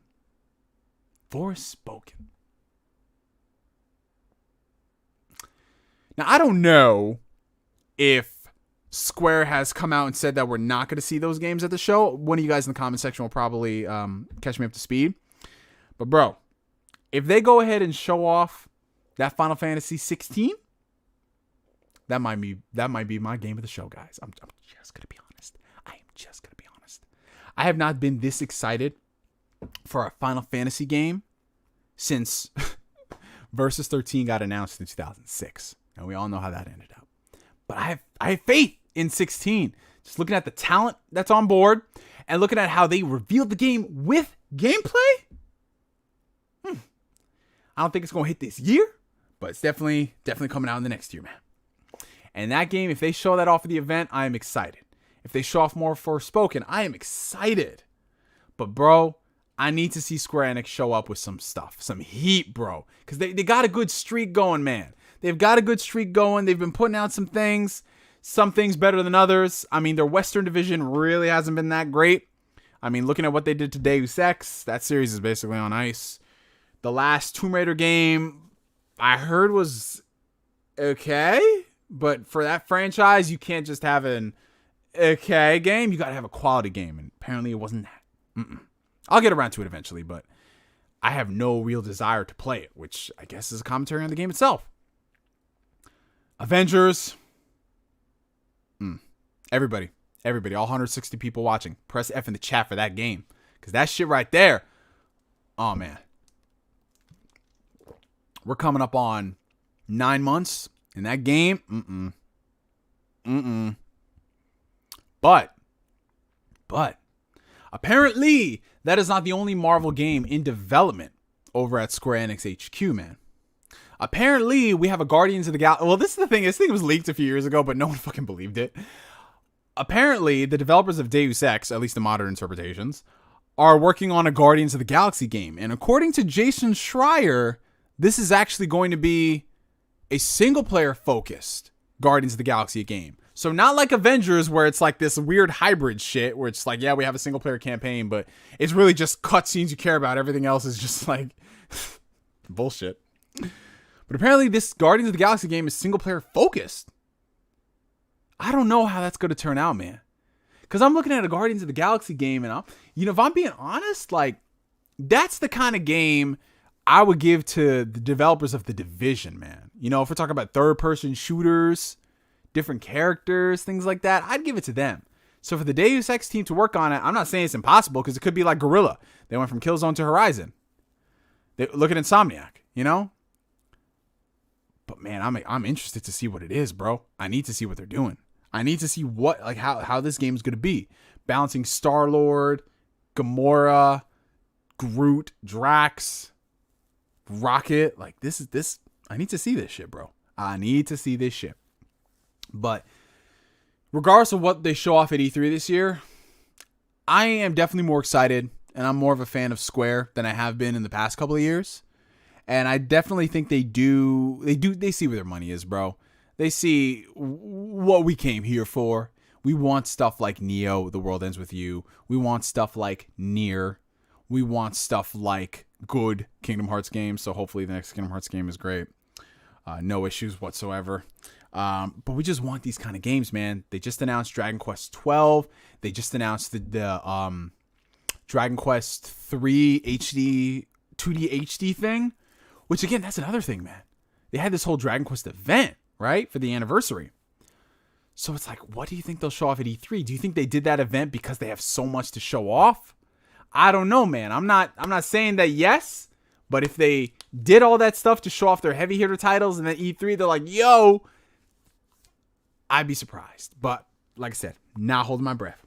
Forspoken. Now, I don't know if Square has come out and said that we're not going to see those games at the show. One of you guys in the comment section will probably catch me up to speed. But, bro, if they go ahead and show off that Final Fantasy 16, that might be my game of the show, guys. I'm just going to be honest. I have not been this excited for a Final Fantasy game since Versus 13 got announced in 2006. And we all know how that ended up. But I have faith in 16. Just looking at the talent that's on board and looking at how they revealed the game with gameplay. I don't think it's going to hit this year, but it's definitely coming out in the next year, man. And that game, if they show that off at the event, I am excited. If they show off more Forspoken, I am excited. But, bro, I need to see Square Enix show up with some stuff, some heat, bro. Because they got a good streak going, man. They've got a good streak going. They've been putting out some things. Some things better than others. I mean, their Western division really hasn't been that great. I mean, looking at what they did to Deus Ex, that series is basically on ice. The last Tomb Raider game, I heard was okay. But for that franchise, you can't just have an okay game. You got to have a quality game. And apparently it wasn't that. I'll get around to it eventually, but I have no real desire to play it, which I guess is a commentary on the game itself. Avengers. Everybody, all 160 people watching, press F in the chat for that game. Because that shit right there, oh man. We're coming up on 9 months in that game. But, apparently, that is not the only Marvel game in development over at Square Enix HQ, man. Apparently, we have a Guardians of the Galaxy. Well, this is the thing. This thing was leaked a few years ago, but no one fucking believed it. Apparently, the developers of Deus Ex, at least the modern interpretations, are working on a Guardians of the Galaxy game. And according to Jason Schreier, this is actually going to be a single-player focused Guardians of the Galaxy game. So not like Avengers, where it's like this weird hybrid shit, where it's like, yeah, we have a single-player campaign, but it's really just cutscenes you care about. Everything else is just like bullshit. But apparently this Guardians of the Galaxy game is single-player focused. I don't know how that's going to turn out, man. Because I'm looking at a Guardians of the Galaxy game, and if I'm being honest, like, that's the kind of game I would give to the developers of The Division, man. You know, if we're talking about third-person shooters, different characters, things like that, I'd give it to them. So for the Deus Ex team to work on it, I'm not saying it's impossible, because it could be like Guerrilla. They went from Killzone to Horizon. Look at Insomniac, you know? But man, I'm interested to see what it is, bro. I need to see what they're doing. I need to see how this game is going to be. Balancing Star-Lord, Gamora, Groot, Drax, Rocket. Like, this. I need to see this shit, bro. I need to see this shit. But regardless of what they show off at E3 this year, I am definitely more excited, and I'm more of a fan of Square than I have been in the past couple of years. And I definitely think they see where their money is, bro. They see what we came here for. We want stuff like Neo, The World Ends With You. We want stuff like Nier. We want stuff like good Kingdom Hearts games. So hopefully the next Kingdom Hearts game is great. No issues whatsoever. But we just want these kind of games, man. They just announced Dragon Quest 12. They just announced the Dragon Quest 3 HD 2D HD thing. Which, again, that's another thing, man. They had this whole Dragon Quest event, right, for the anniversary. So it's like, what do you think they'll show off at E3? Do you think they did that event because they have so much to show off? I don't know, man. I'm not saying that yes, but if they did all that stuff to show off their heavy hitter titles and then E3, they're like, yo, I'd be surprised. But like I said, not holding my breath.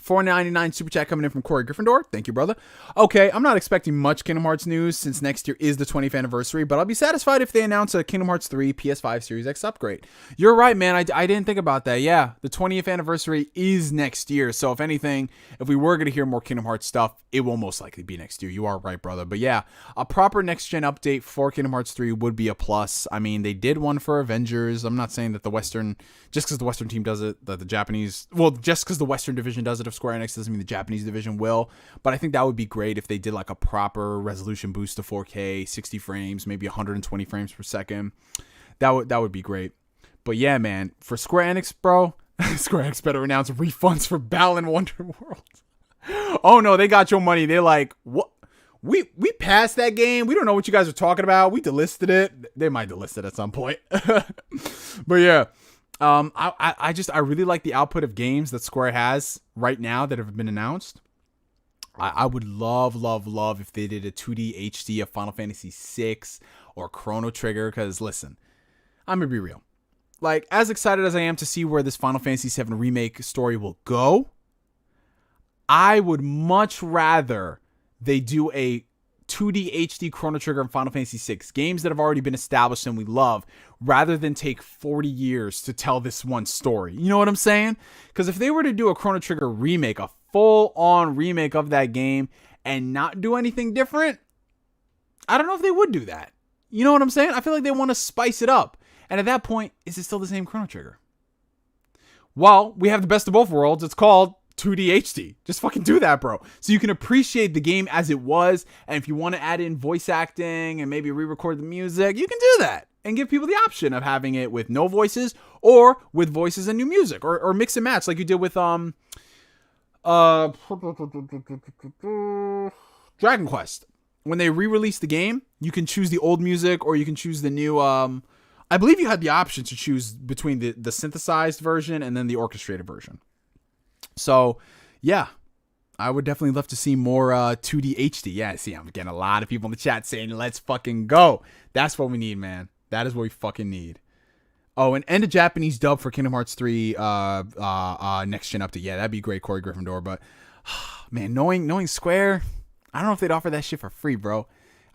$4.99 super chat coming in from Corey Gryffindor. Thank you, brother. Okay, I'm not expecting much Kingdom Hearts news since next year is the 20th anniversary, but I'll be satisfied if they announce a Kingdom Hearts 3 PS5 Series X upgrade. You're right, man. I didn't think about that. Yeah, the 20th anniversary is next year, so if anything, if we were going to hear more Kingdom Hearts stuff, it will most likely be next year. You are right, brother. But yeah, a proper next-gen update for Kingdom Hearts 3 would be a plus. I mean, they did one for Avengers. I'm not saying that the Western, just because the Western team does it, that the Japanese, well, just because the Western division does it of Square Enix doesn't mean the Japanese division will, but I think that would be great if they did like a proper resolution boost to 4K, 60 frames, maybe 120 frames per second. That would be great. But yeah, man, for Square Enix, bro, Square Enix better announce refunds for Balan Wonderworld. Oh no, they got your money. They're like, what? We passed that game. We don't know what you guys are talking about. We delisted it. They might delist it at some point. But yeah. I really like the output of games that Square has right now that have been announced. I would love if they did a 2D HD of Final Fantasy VI or Chrono Trigger, because listen, I'm gonna be real. Like, as excited as I am to see where this Final Fantasy VII Remake story will go, I would much rather they do a 2D HD Chrono Trigger and Final Fantasy VI, games that have already been established and we love, rather than take 40 years to tell this one story. You know what I'm saying? Because if they were to do a Chrono Trigger remake, a full-on remake of that game, and not do anything different, I don't know if they would do that. You know what I'm saying? I feel like they want to spice it up. And at that point, is it still the same Chrono Trigger? Well, we have the best of both worlds. It's called 2D HD. Just fucking do that, bro. So you can appreciate the game as it was. And if you want to add in voice acting and maybe re-record the music, you can do that. And give people the option of having it with no voices or with voices and new music. Or mix and match like you did with Dragon Quest. When they re-released the game, you can choose the old music or you can choose the new I believe you had the option to choose between the synthesized version and then the orchestrated version. So, yeah, I would definitely love to see more 2D HD. Yeah, see, I'm getting a lot of people in the chat saying, let's fucking go. That's what we need, man. That is what we fucking need. Oh, and a Japanese dub for Kingdom Hearts 3 next gen update. Yeah, that'd be great, Corey Gryffindor. But, man, knowing Square, I don't know if they'd offer that shit for free, bro.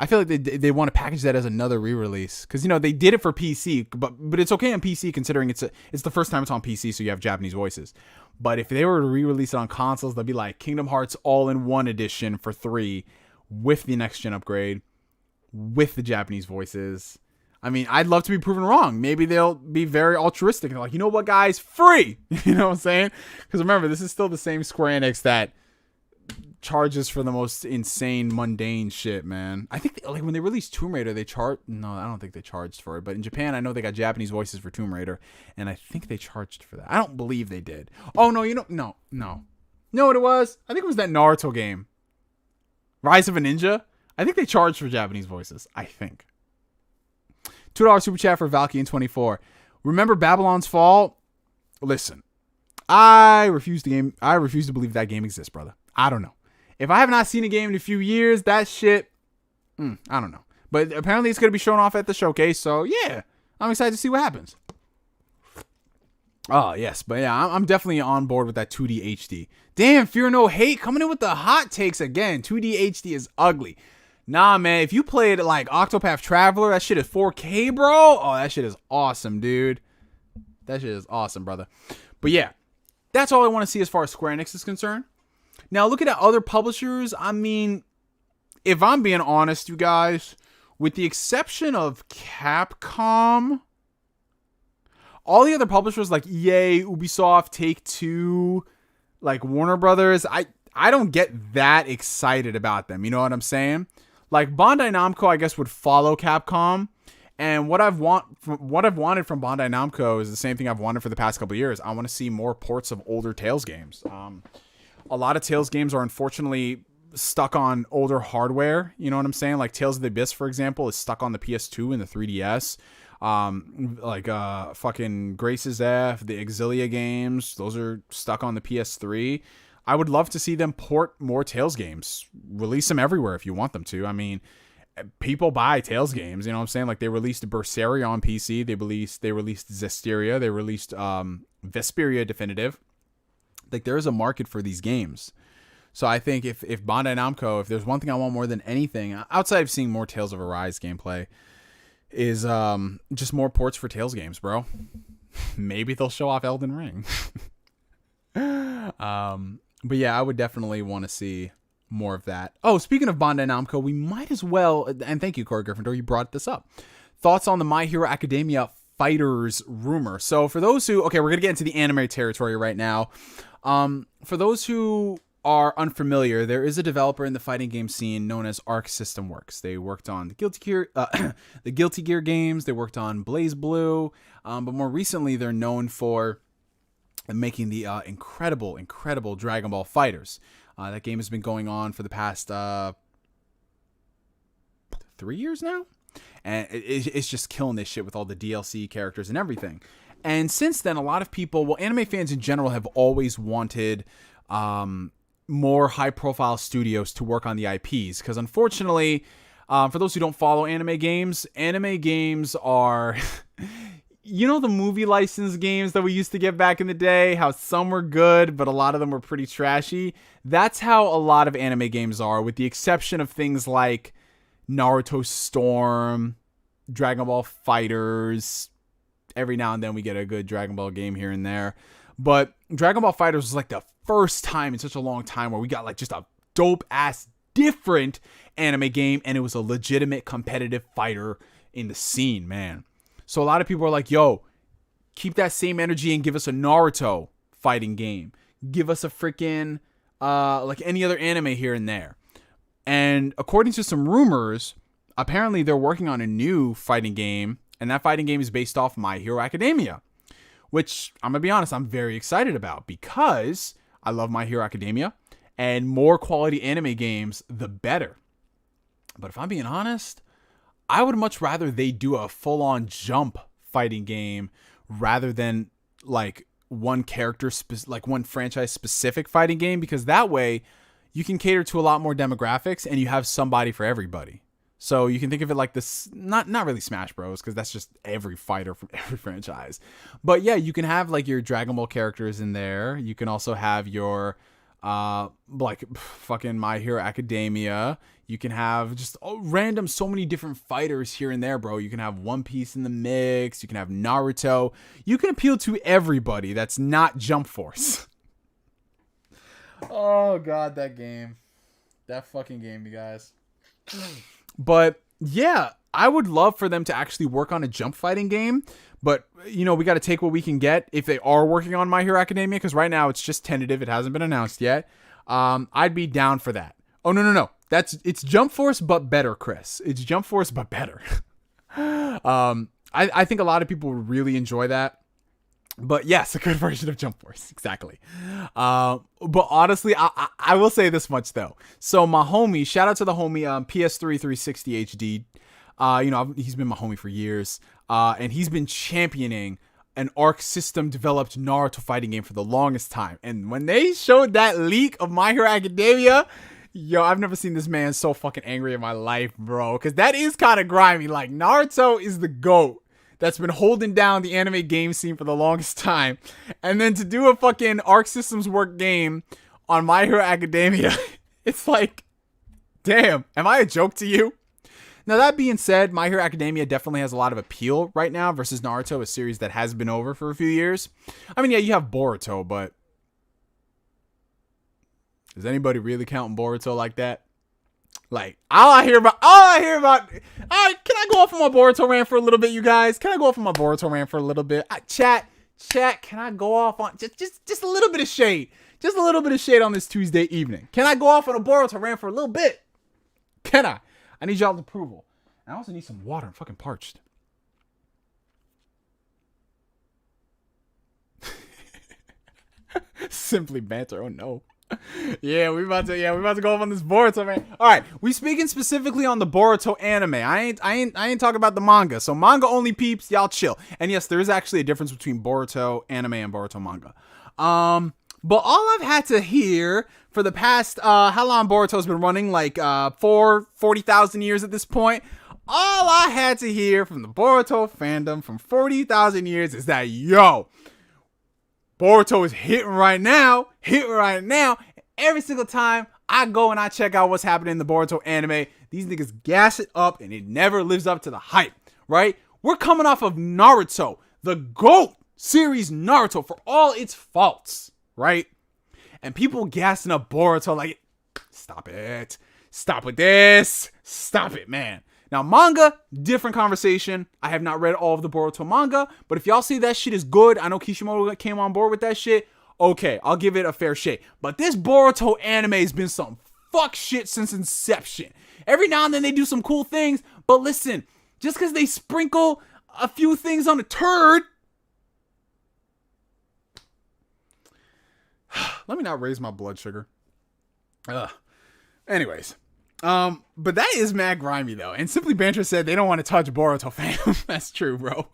I feel like they want to package that as another re-release because they did it for PC, but it's okay on PC considering it's the first time it's on PC, so you have Japanese voices. But if they were to re-release it on consoles, they'd be like Kingdom Hearts All-in-One Edition for 3 with the next gen upgrade, with the Japanese voices. I mean, I'd love to be proven wrong. Maybe they'll be very altruistic and like, you know what, guys, free. You know what I'm saying? Because remember, this is still the same Square Enix that charges for the most insane mundane shit, man. I think when they released Tomb Raider, they charged. No, I don't think they charged for it. But in Japan, I know they got Japanese voices for Tomb Raider, and I think they charged for that. I don't believe they did. Oh no, no. Know what it was? I think it was that Naruto game, Rise of a Ninja. I think they charged for Japanese voices. I think. $2 super chat for Valkyrie24. Remember Babylon's Fall? Listen, I refuse to believe that game exists, brother. I don't know. If I have not seen a game in a few years, that shit, I don't know. But apparently it's going to be shown off at the showcase, so yeah, I'm excited to see what happens. Oh, yes, but yeah, I'm definitely on board with that 2D HD. Damn, Fear No Hate coming in with the hot takes again. 2D HD is ugly. Nah, man, if you played like Octopath Traveler, that shit is 4K, bro. Oh, that shit is awesome, dude. That shit is awesome, brother. But yeah, that's all I want to see as far as Square Enix is concerned. Now, looking at other publishers, I mean, if I'm being honest, you guys, with the exception of Capcom, all the other publishers like EA, Ubisoft, Take-Two, like Warner Brothers, I don't get that excited about them. You know what I'm saying? Like Bandai Namco, I guess, would follow Capcom. And what I've wanted from Bandai Namco is the same thing I've wanted for the past couple of years. I want to see more ports of older Tales games. A lot of Tales games are unfortunately stuck on older hardware. You know what I'm saying? Like Tales of the Abyss, for example, is stuck on the PS2 and the 3DS. Fucking Grace's F, the Exilia games, those are stuck on the PS3. I would love to see them port more Tales games. Release them everywhere if you want them to. I mean, people buy Tales games, you know what I'm saying? Like they released Berseria on PC, they released Zestiria, they released Vesperia Definitive. Like there is a market for these games. So I think if Bandai Namco, if there's one thing I want more than anything, outside of seeing more Tales of Arise gameplay, is just more ports for Tales games, bro. Maybe they'll show off Elden Ring. But yeah, I would definitely want to see more of that. Oh, speaking of Bandai Namco, we might as well, and thank you, Corey Gryffindor, you brought this up. Thoughts on the My Hero Academia Fighters rumor. So for those who, okay, we're going to get into the anime territory right now. For those who are unfamiliar, there is a developer in the fighting game scene known as Arc System Works. They worked on the Guilty Gear games. They worked on Blaze Blue. But more recently, they're known for making the incredible Dragon Ball Fighters. That game has been going on for the past 3 years now. And it's just killing this shit with all the DLC characters and everything. And since then, a lot of people, well, anime fans in general have always wanted more high-profile studios to work on the IPs. Because unfortunately, for those who don't follow anime games are... You know the movie license games that we used to get back in the day? How some were good, but a lot of them were pretty trashy? That's how a lot of anime games are, with the exception of things like Naruto Storm, Dragon Ball Fighters. Every now and then we get a good Dragon Ball game here and there. But Dragon Ball Fighters was like the first time in such a long time where we got like just a dope-ass different anime game, and it was a legitimate competitive fighter in the scene, man. So a lot of people are like, yo, Keep that same energy and give us a Naruto fighting game. Give us a freaking like any other anime here and there. And according to some rumors, apparently they're working on a new fighting game, and that fighting game is based off My Hero Academia, which I'm gonna be honest, I'm very excited about because I love My Hero Academia, and more quality anime games, the better. But if I'm being honest, I would much rather they do a full-on jump fighting game rather than like one character, like one franchise specific fighting game, because that way you can cater to a lot more demographics and you have somebody for everybody. So you can think of it like this, not really Smash Bros, because that's just every fighter from every franchise. But yeah, you can have like your Dragon Ball characters in there. You can also have your like fucking My Hero Academia. You can have just random, so many different fighters here and there, bro. You can have One Piece in the mix. You can have Naruto. You can appeal to everybody that's not Jump Force. Oh god, that game. That fucking game, you guys. But yeah, I would love for them to actually work on a jump fighting game. But, you know, we got to take what we can get if they are working on My Hero Academia, because right now it's just tentative. It hasn't been announced yet. I'd be down for that. Oh, no. It's Jump Force, but better, Chris. It's Jump Force, but better. I think a lot of people would really enjoy that. But yes, a good version of Jump Force. Exactly. But honestly, I will say this much, though. So my homie, shout out to the homie, PS3 360 HD. You know, he's been my homie for years. And he's been championing an Arc System developed Naruto fighting game for the longest time. And when they showed that leak of My Hero Academia, yo, I've never seen this man so fucking angry in my life, bro. Because that is kind of grimy. Like, Naruto is the GOAT that's been holding down the anime game scene for the longest time. And then to do a fucking Arc Systems work game on My Hero Academia, it's like, damn, am I a joke to you? Now, that being said, My Hero Academia definitely has a lot of appeal right now versus Naruto, a series that has been over for a few years. I mean, yeah, you have Boruto, but does anybody really count Boruto like that? Like, all I hear about, can I go off on my Boruto rant for a little bit, you guys? Can I go off on my Boruto rant for a little bit? Chat, can I go off on just a little bit of shade? Just a little bit of shade on this Tuesday evening. Can I go off on a Boruto rant for a little bit? Can I? I need y'all's approval. I also need some water. I'm fucking parched. Simply banter. Oh no. Yeah, we about to go off on this Boruto, man. All right, we speaking specifically on the Boruto anime. I ain't talking about the manga. So manga only peeps, y'all chill. And yes, there is actually a difference between Boruto anime and Boruto manga. But all I've had to hear for the past how long Boruto's been running, like 40,000 years at this point. All I had to hear from the Boruto fandom from 40,000 years is that, yo, Boruto is hitting right now. Every single time I go and I check out what's happening in the Boruto anime, these niggas gas it up and it never lives up to the hype, right? We're coming off of Naruto, the GOAT series Naruto, for all its faults, right? And people gassing up Boruto like, stop it. Stop with this. Stop it, man. Now, manga, different conversation. I have not read all of the Boruto manga, but if y'all say that shit is good, I know Kishimoto came on board with that shit, okay, I'll give it a fair shake. But this Boruto anime has been some fuck shit since inception. Every now and then they do some cool things, but listen, just because they sprinkle a few things on a turd, let me not raise my blood sugar. Anyways. But that is mad grimy though. And Simply Banter said they don't want to touch Boruto, fam. That's true, bro.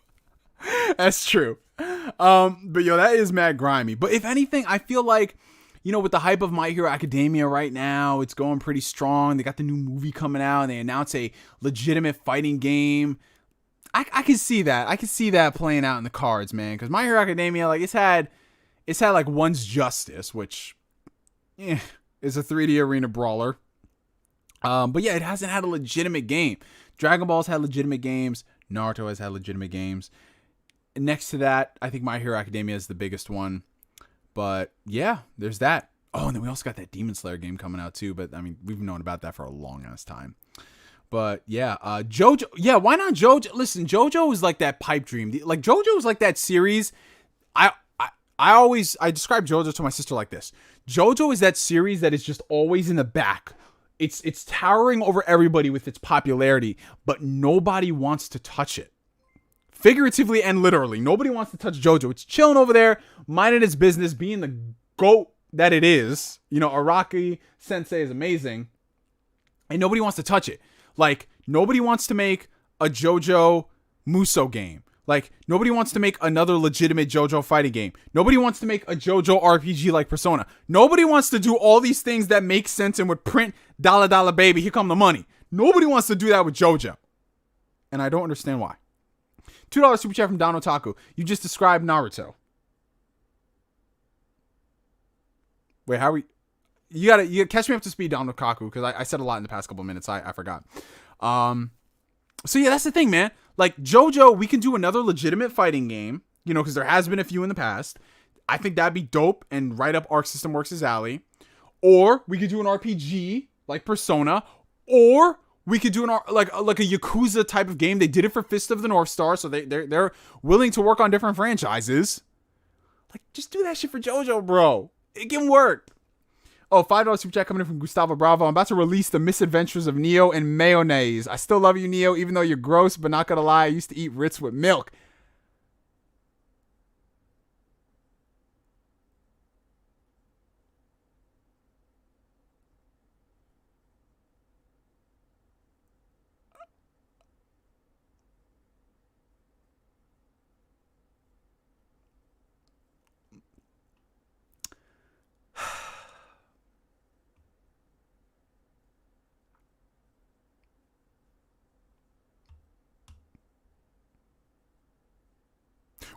That's true. But yo, that is mad grimy. But if anything, I feel like, you know, with the hype of My Hero Academia right now, it's going pretty strong. They got the new movie coming out and they announced a legitimate fighting game. I can see that. I can see that playing out in the cards, man. Because My Hero Academia, like, it's had like One's Justice, which is a 3D arena brawler. But yeah, it hasn't had a legitimate game. Dragon Ball's had legitimate games. Naruto has had legitimate games. And next to that, I think My Hero Academia is the biggest one. But yeah, there's that. Oh, and then we also got that Demon Slayer game coming out too. But I mean, we've known about that for a long ass time. But yeah, JoJo. Yeah, why not JoJo? Listen, JoJo is like that pipe dream. Like JoJo is like that series. I I describe JoJo to my sister like this. JoJo is that series that is just always in the back. It's towering over everybody with its popularity, but nobody wants to touch it. Figuratively and literally, nobody wants to touch JoJo. It's chilling over there, minding its business, being the GOAT that it is. You know, Araki Sensei is amazing, and nobody wants to touch it. Like, nobody wants to make a JoJo Muso game. Like, nobody wants to make another legitimate JoJo fighting game. Nobody wants to make a JoJo RPG like Persona. Nobody wants to do all these things that make sense and would print dollar dollar baby, here come the money. Nobody wants to do that with JoJo. And I don't understand why. $2 super chat from Don Otaku. You just described Naruto. Wait, how are we... You gotta catch me up to speed, Don Otaku, because I said a lot in the past couple of minutes. I forgot. So yeah, that's the thing, man. Like, JoJo, we can do another legitimate fighting game, you know, because there has been a few in the past. I think that'd be dope and right up Arc System Works' alley. Or we could do an RPG like Persona, or we could do like a Yakuza type of game. They did it for Fist of the North Star, so they're willing to work on different franchises. Like, just do that shit for JoJo, bro. It can work. Oh, $5 super chat coming in from Gustavo Bravo. I'm about to release the misadventures of Neo and mayonnaise. I still love you, Neo, even though you're gross, but not gonna lie, I used to eat Ritz with milk.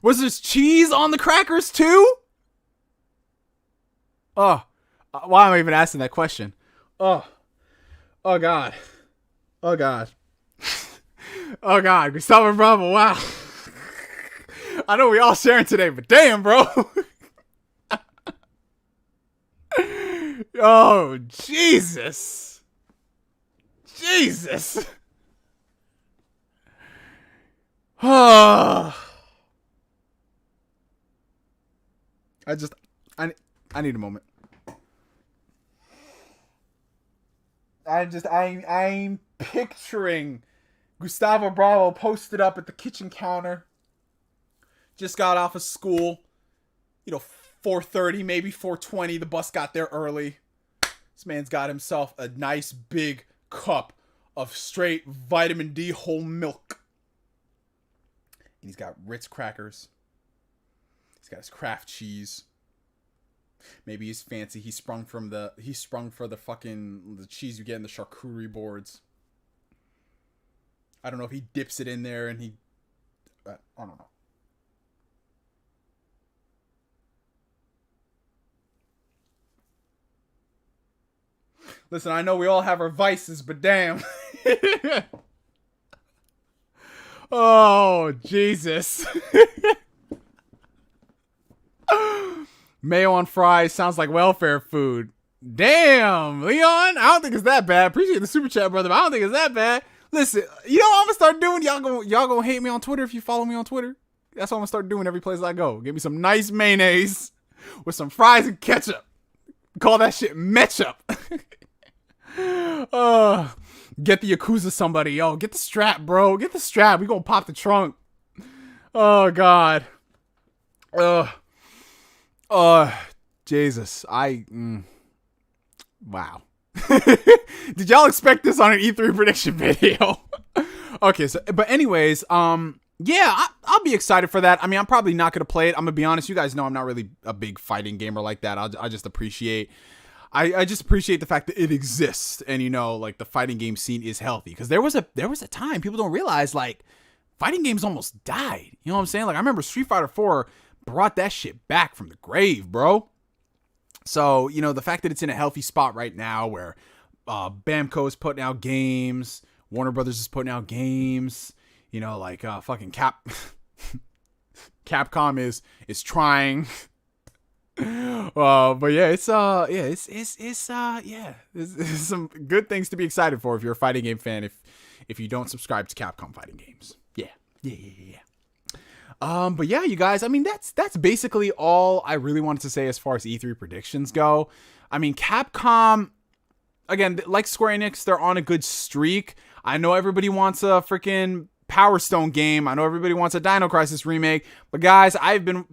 Was there cheese on the crackers too? Oh, why am I even asking that question? Oh God. Oh God. Oh God. Gustavo Bravo. Wow. I know we all sharing today, but damn, bro. Oh, Jesus. Jesus. Oh. I need a moment. I'm picturing Gustavo Bravo posted up at the kitchen counter. Just got off of school. You know, 4:30, maybe 4:20. The bus got there early. This man's got himself a nice big cup of straight vitamin D whole milk. And he's got Ritz crackers. He's got his Kraft cheese. Maybe he's fancy. He sprung for the cheese you get in the charcuterie boards. I don't know if he dips it in there and I don't know. Listen, I know we all have our vices, but damn. Oh, Jesus. Mayo on fries sounds like welfare food. Damn, Leon. I don't think it's that bad. Appreciate the super chat, brother, but I don't think it's that bad. Listen, you know what I'm gonna start doing? Y'all gonna hate me on Twitter if you follow me on Twitter. That's what I'm gonna start doing every place I go. Give me some nice mayonnaise with some fries and ketchup. Call that shit metchup. Get the Yakuza somebody. Yo, get the strap, bro. Get the strap. We gonna pop the trunk. Oh, God. Jesus. Wow. Did y'all expect this on an E3 prediction video? Okay, so, but anyways, yeah, I'll be excited for that. I mean, I'm probably not going to play it. I'm going to be honest. You guys know I'm not really a big fighting gamer like that. I just appreciate the fact that it exists, and you know, like, the fighting game scene is healthy. Because there was a time people don't realize, like, fighting games almost died. You know what I'm saying? Like, I remember Street Fighter 4 brought that shit back from the grave, bro. So, you know, the fact that it's in a healthy spot right now, where Bamco is putting out games, Warner Brothers is putting out games, you know, like fucking Capcom is trying. But yeah, it's some good things to be excited for if you're a fighting game fan. If you don't subscribe to Capcom fighting games, yeah. But yeah, you guys, I mean, that's basically all I really wanted to say as far as E3 predictions go. I mean, Capcom, again, like Square Enix, they're on a good streak. I know everybody wants a freaking Power Stone game. I know everybody wants a Dino Crisis remake. But guys, I've been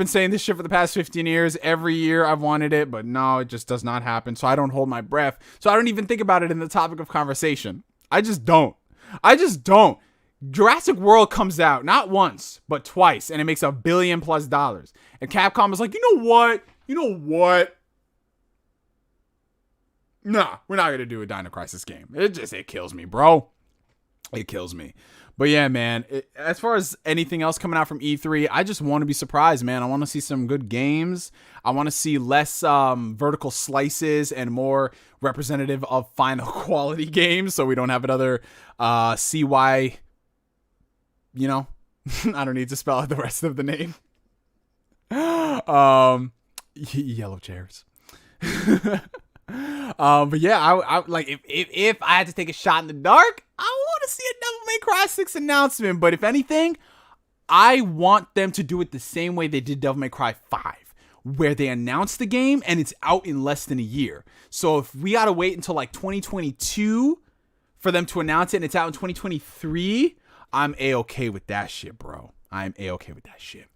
saying this shit for the past 15 years. Every year I've wanted it, but no, it just does not happen. So I don't hold my breath. So I don't even think about it in the topic of conversation. I just don't. Jurassic World comes out not once, but twice, and it makes $1 billion+. And Capcom is like, you know what? Nah, we're not gonna do a Dino Crisis game. It kills me, bro. It kills me. But yeah, man, as far as anything else coming out from E3, I just want to be surprised, man. I want to see some good games. I want to see less vertical slices and more representative of final quality games, so we don't have another CY. You know, I don't need to spell out the rest of the name. Yellow chairs. But yeah, I like if I had to take a shot in the dark, I want to see a Devil May Cry 6 announcement. But if anything, I want them to do it the same way they did Devil May Cry 5, where they announced the game and it's out in less than a year. So if we gotta wait until like 2022 for them to announce it and it's out in 2023, I'm A-okay with that shit, bro. I'm A-okay with that shit.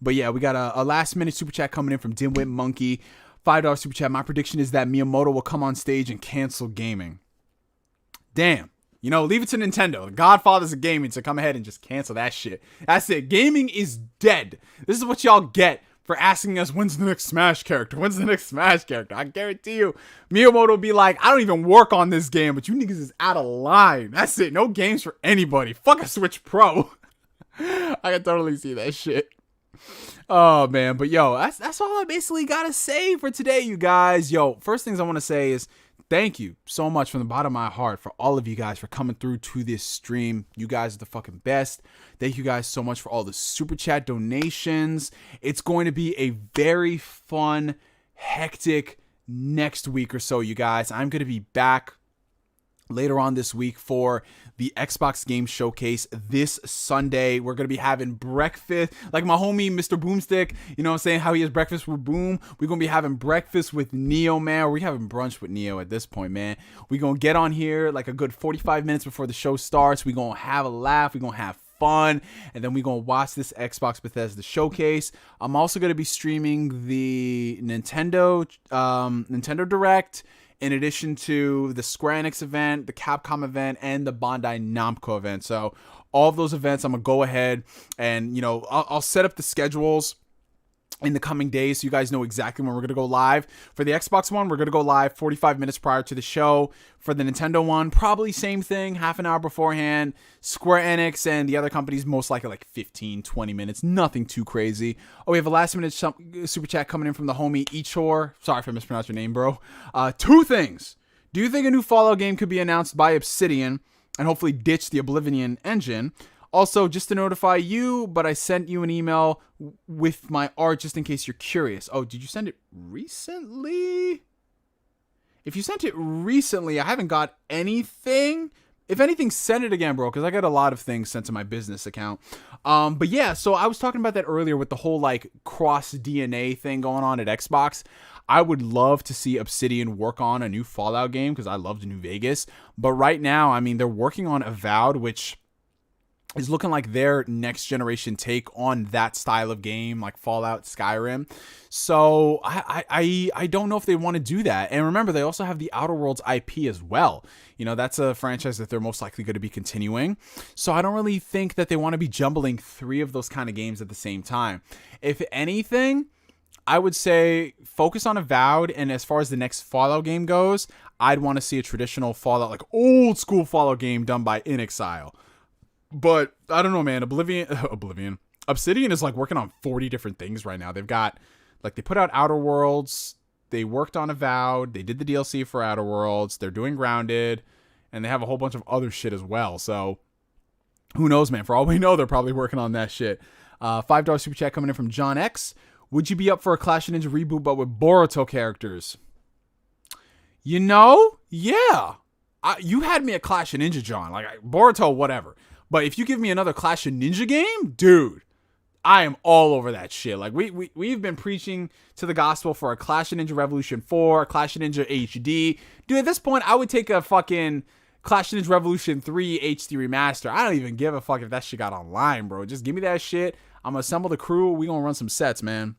But yeah, we got a last minute super chat coming in from Dimwit Monkey. $5 super chat. My prediction is that Miyamoto will come on stage and cancel gaming. Damn. You know, leave it to Nintendo. The Godfathers of gaming to come ahead and just cancel that shit. That's it. Gaming is dead. This is what y'all get for asking us, when's the next Smash character? I guarantee you, Miyamoto will be like, I don't even work on this game, but you niggas is out of line. That's it. No games for anybody. Fuck a Switch Pro. I can totally see that shit. Oh man, but yo, that's all I basically gotta say for today, you guys. Yo, first things I want to say is thank you so much from the bottom of my heart for all of you guys for coming through to this stream. You guys are the fucking best. Thank you guys so much for all the super chat donations. It's going to be a very fun, hectic next week or so, you guys. I'm going to be back later on this week for the Xbox Game Showcase this Sunday. We're going to be having breakfast, like my homie Mr. Boomstick, you know what I'm saying, how he has breakfast with Boom. We're going to be having breakfast with Neo, man. We're having brunch with Neo at this point, man. We're going to get on here like a good 45 minutes before the show starts. We're going to have a laugh. We're going to have fun, and then we're going to watch this Xbox Bethesda Showcase. I'm also going to be streaming the Nintendo Direct, in addition to the Square Enix event, the Capcom event, and the Bandai Namco event. So all of those events, I'm going to go ahead and, you know, I'll set up the schedules in the coming days so you guys know exactly when we're going to go live. For the Xbox one, we're going to go live 45 minutes prior to the show. For the Nintendo one, probably same thing, half an hour beforehand. Square Enix and the other companies, most likely like 15, 20 minutes. Nothing too crazy. Oh, we have a last minute super chat coming in from the homie Ichor. Sorry if I mispronounced your name, bro. Two things. Do you think a new Fallout game could be announced by Obsidian and hopefully ditch the Oblivion engine? Also, just to notify you, but I sent you an email with my art just in case you're curious. Oh, did you send it recently? If you sent it recently, I haven't got anything. If anything, send it again, bro, because I got a lot of things sent to my business account. But yeah, so I was talking about that earlier with the whole like cross DNA thing going on at Xbox. I would love to see Obsidian work on a new Fallout game because I loved New Vegas. But right now, I mean, they're working on Avowed, which is looking like their next generation take on that style of game, like Fallout, Skyrim. So I don't know if they want to do that. And remember, they also have the Outer Worlds IP as well. You know, that's a franchise that they're most likely going to be continuing. So I don't really think that they want to be jumbling three of those kind of games at the same time. If anything, I would say focus on Avowed, and as far as the next Fallout game goes, I'd want to see a traditional Fallout, like old school Fallout game done by Inexile. But I don't know, man. Obsidian is like working on 40 different things right now. They've got, like, they put out Outer Worlds. They worked on Avowed. They did the DLC for Outer Worlds. They're doing Grounded. And they have a whole bunch of other shit as well. So who knows, man? For all we know, they're probably working on that shit. $5 super chat coming in from John X. Would you be up for a Clash of Ninja reboot but with Boruto characters? You know, yeah. You had me at Clash of Ninja, John. Like, Boruto, whatever. But if you give me another Clash of Ninja game, dude, I am all over that shit. Like, we've been preaching to the gospel for a Clash of Ninja Revolution 4, a Clash of Ninja HD. Dude, at this point, I would take a fucking Clash of Ninja Revolution 3 HD remaster. I don't even give a fuck if that shit got online, bro. Just give me that shit. I'm gonna assemble the crew. We gonna run some sets, man.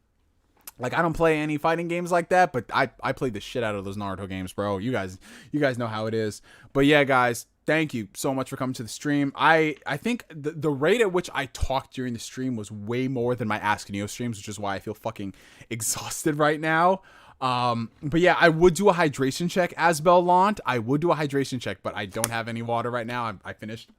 Like, I don't play any fighting games like that, but I played the shit out of those Naruto games, bro. You guys know how it is. But yeah, guys, thank you so much for coming to the stream. I think the rate at which I talked during the stream was way more than my Ask Neo streams, which is why I feel fucking exhausted right now. But yeah, I would do a hydration check as Bellant. I would do a hydration check, but I don't have any water right now. I finished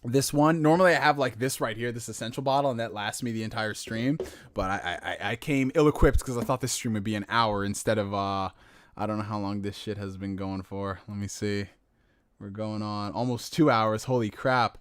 this one. Normally I have like this right here, this essential bottle, and that lasts me the entire stream. But I came ill-equipped because I thought this stream would be an hour instead of I don't know how long this shit has been going for. Let me see. We're going on almost 2 hours. Holy crap.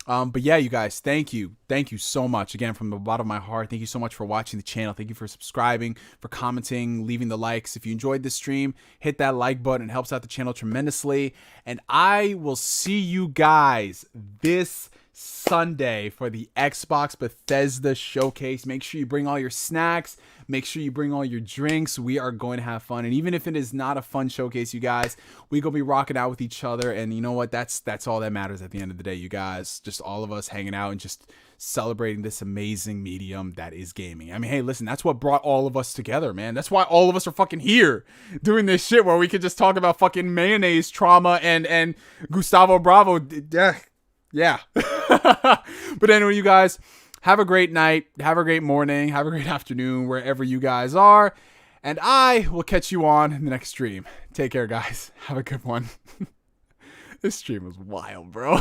But yeah, you guys, thank you so much again from the bottom of my heart. Thank you so much for watching the channel. Thank you for subscribing, for commenting, leaving the likes. If you enjoyed this stream, hit that like button. It helps out the channel tremendously. And I will see you guys this Sunday for the Xbox Bethesda showcase. Make sure you bring all your snacks. Make sure you bring all your drinks. We are going to have fun. And even if it is not a fun showcase, you guys, we gonna be rocking out with each other. And you know what? That's all that matters at the end of the day, you guys. Just all of us hanging out and just celebrating this amazing medium that is gaming. I mean, hey, listen, that's what brought all of us together, man. That's why all of us are fucking here doing this shit where we could just talk about fucking mayonnaise trauma and Gustavo Bravo. Yeah. But anyway, you guys, have a great night, have a great morning, have a great afternoon, wherever you guys are. And I will catch you on the next stream. Take care, guys. Have a good one. This stream was wild, bro.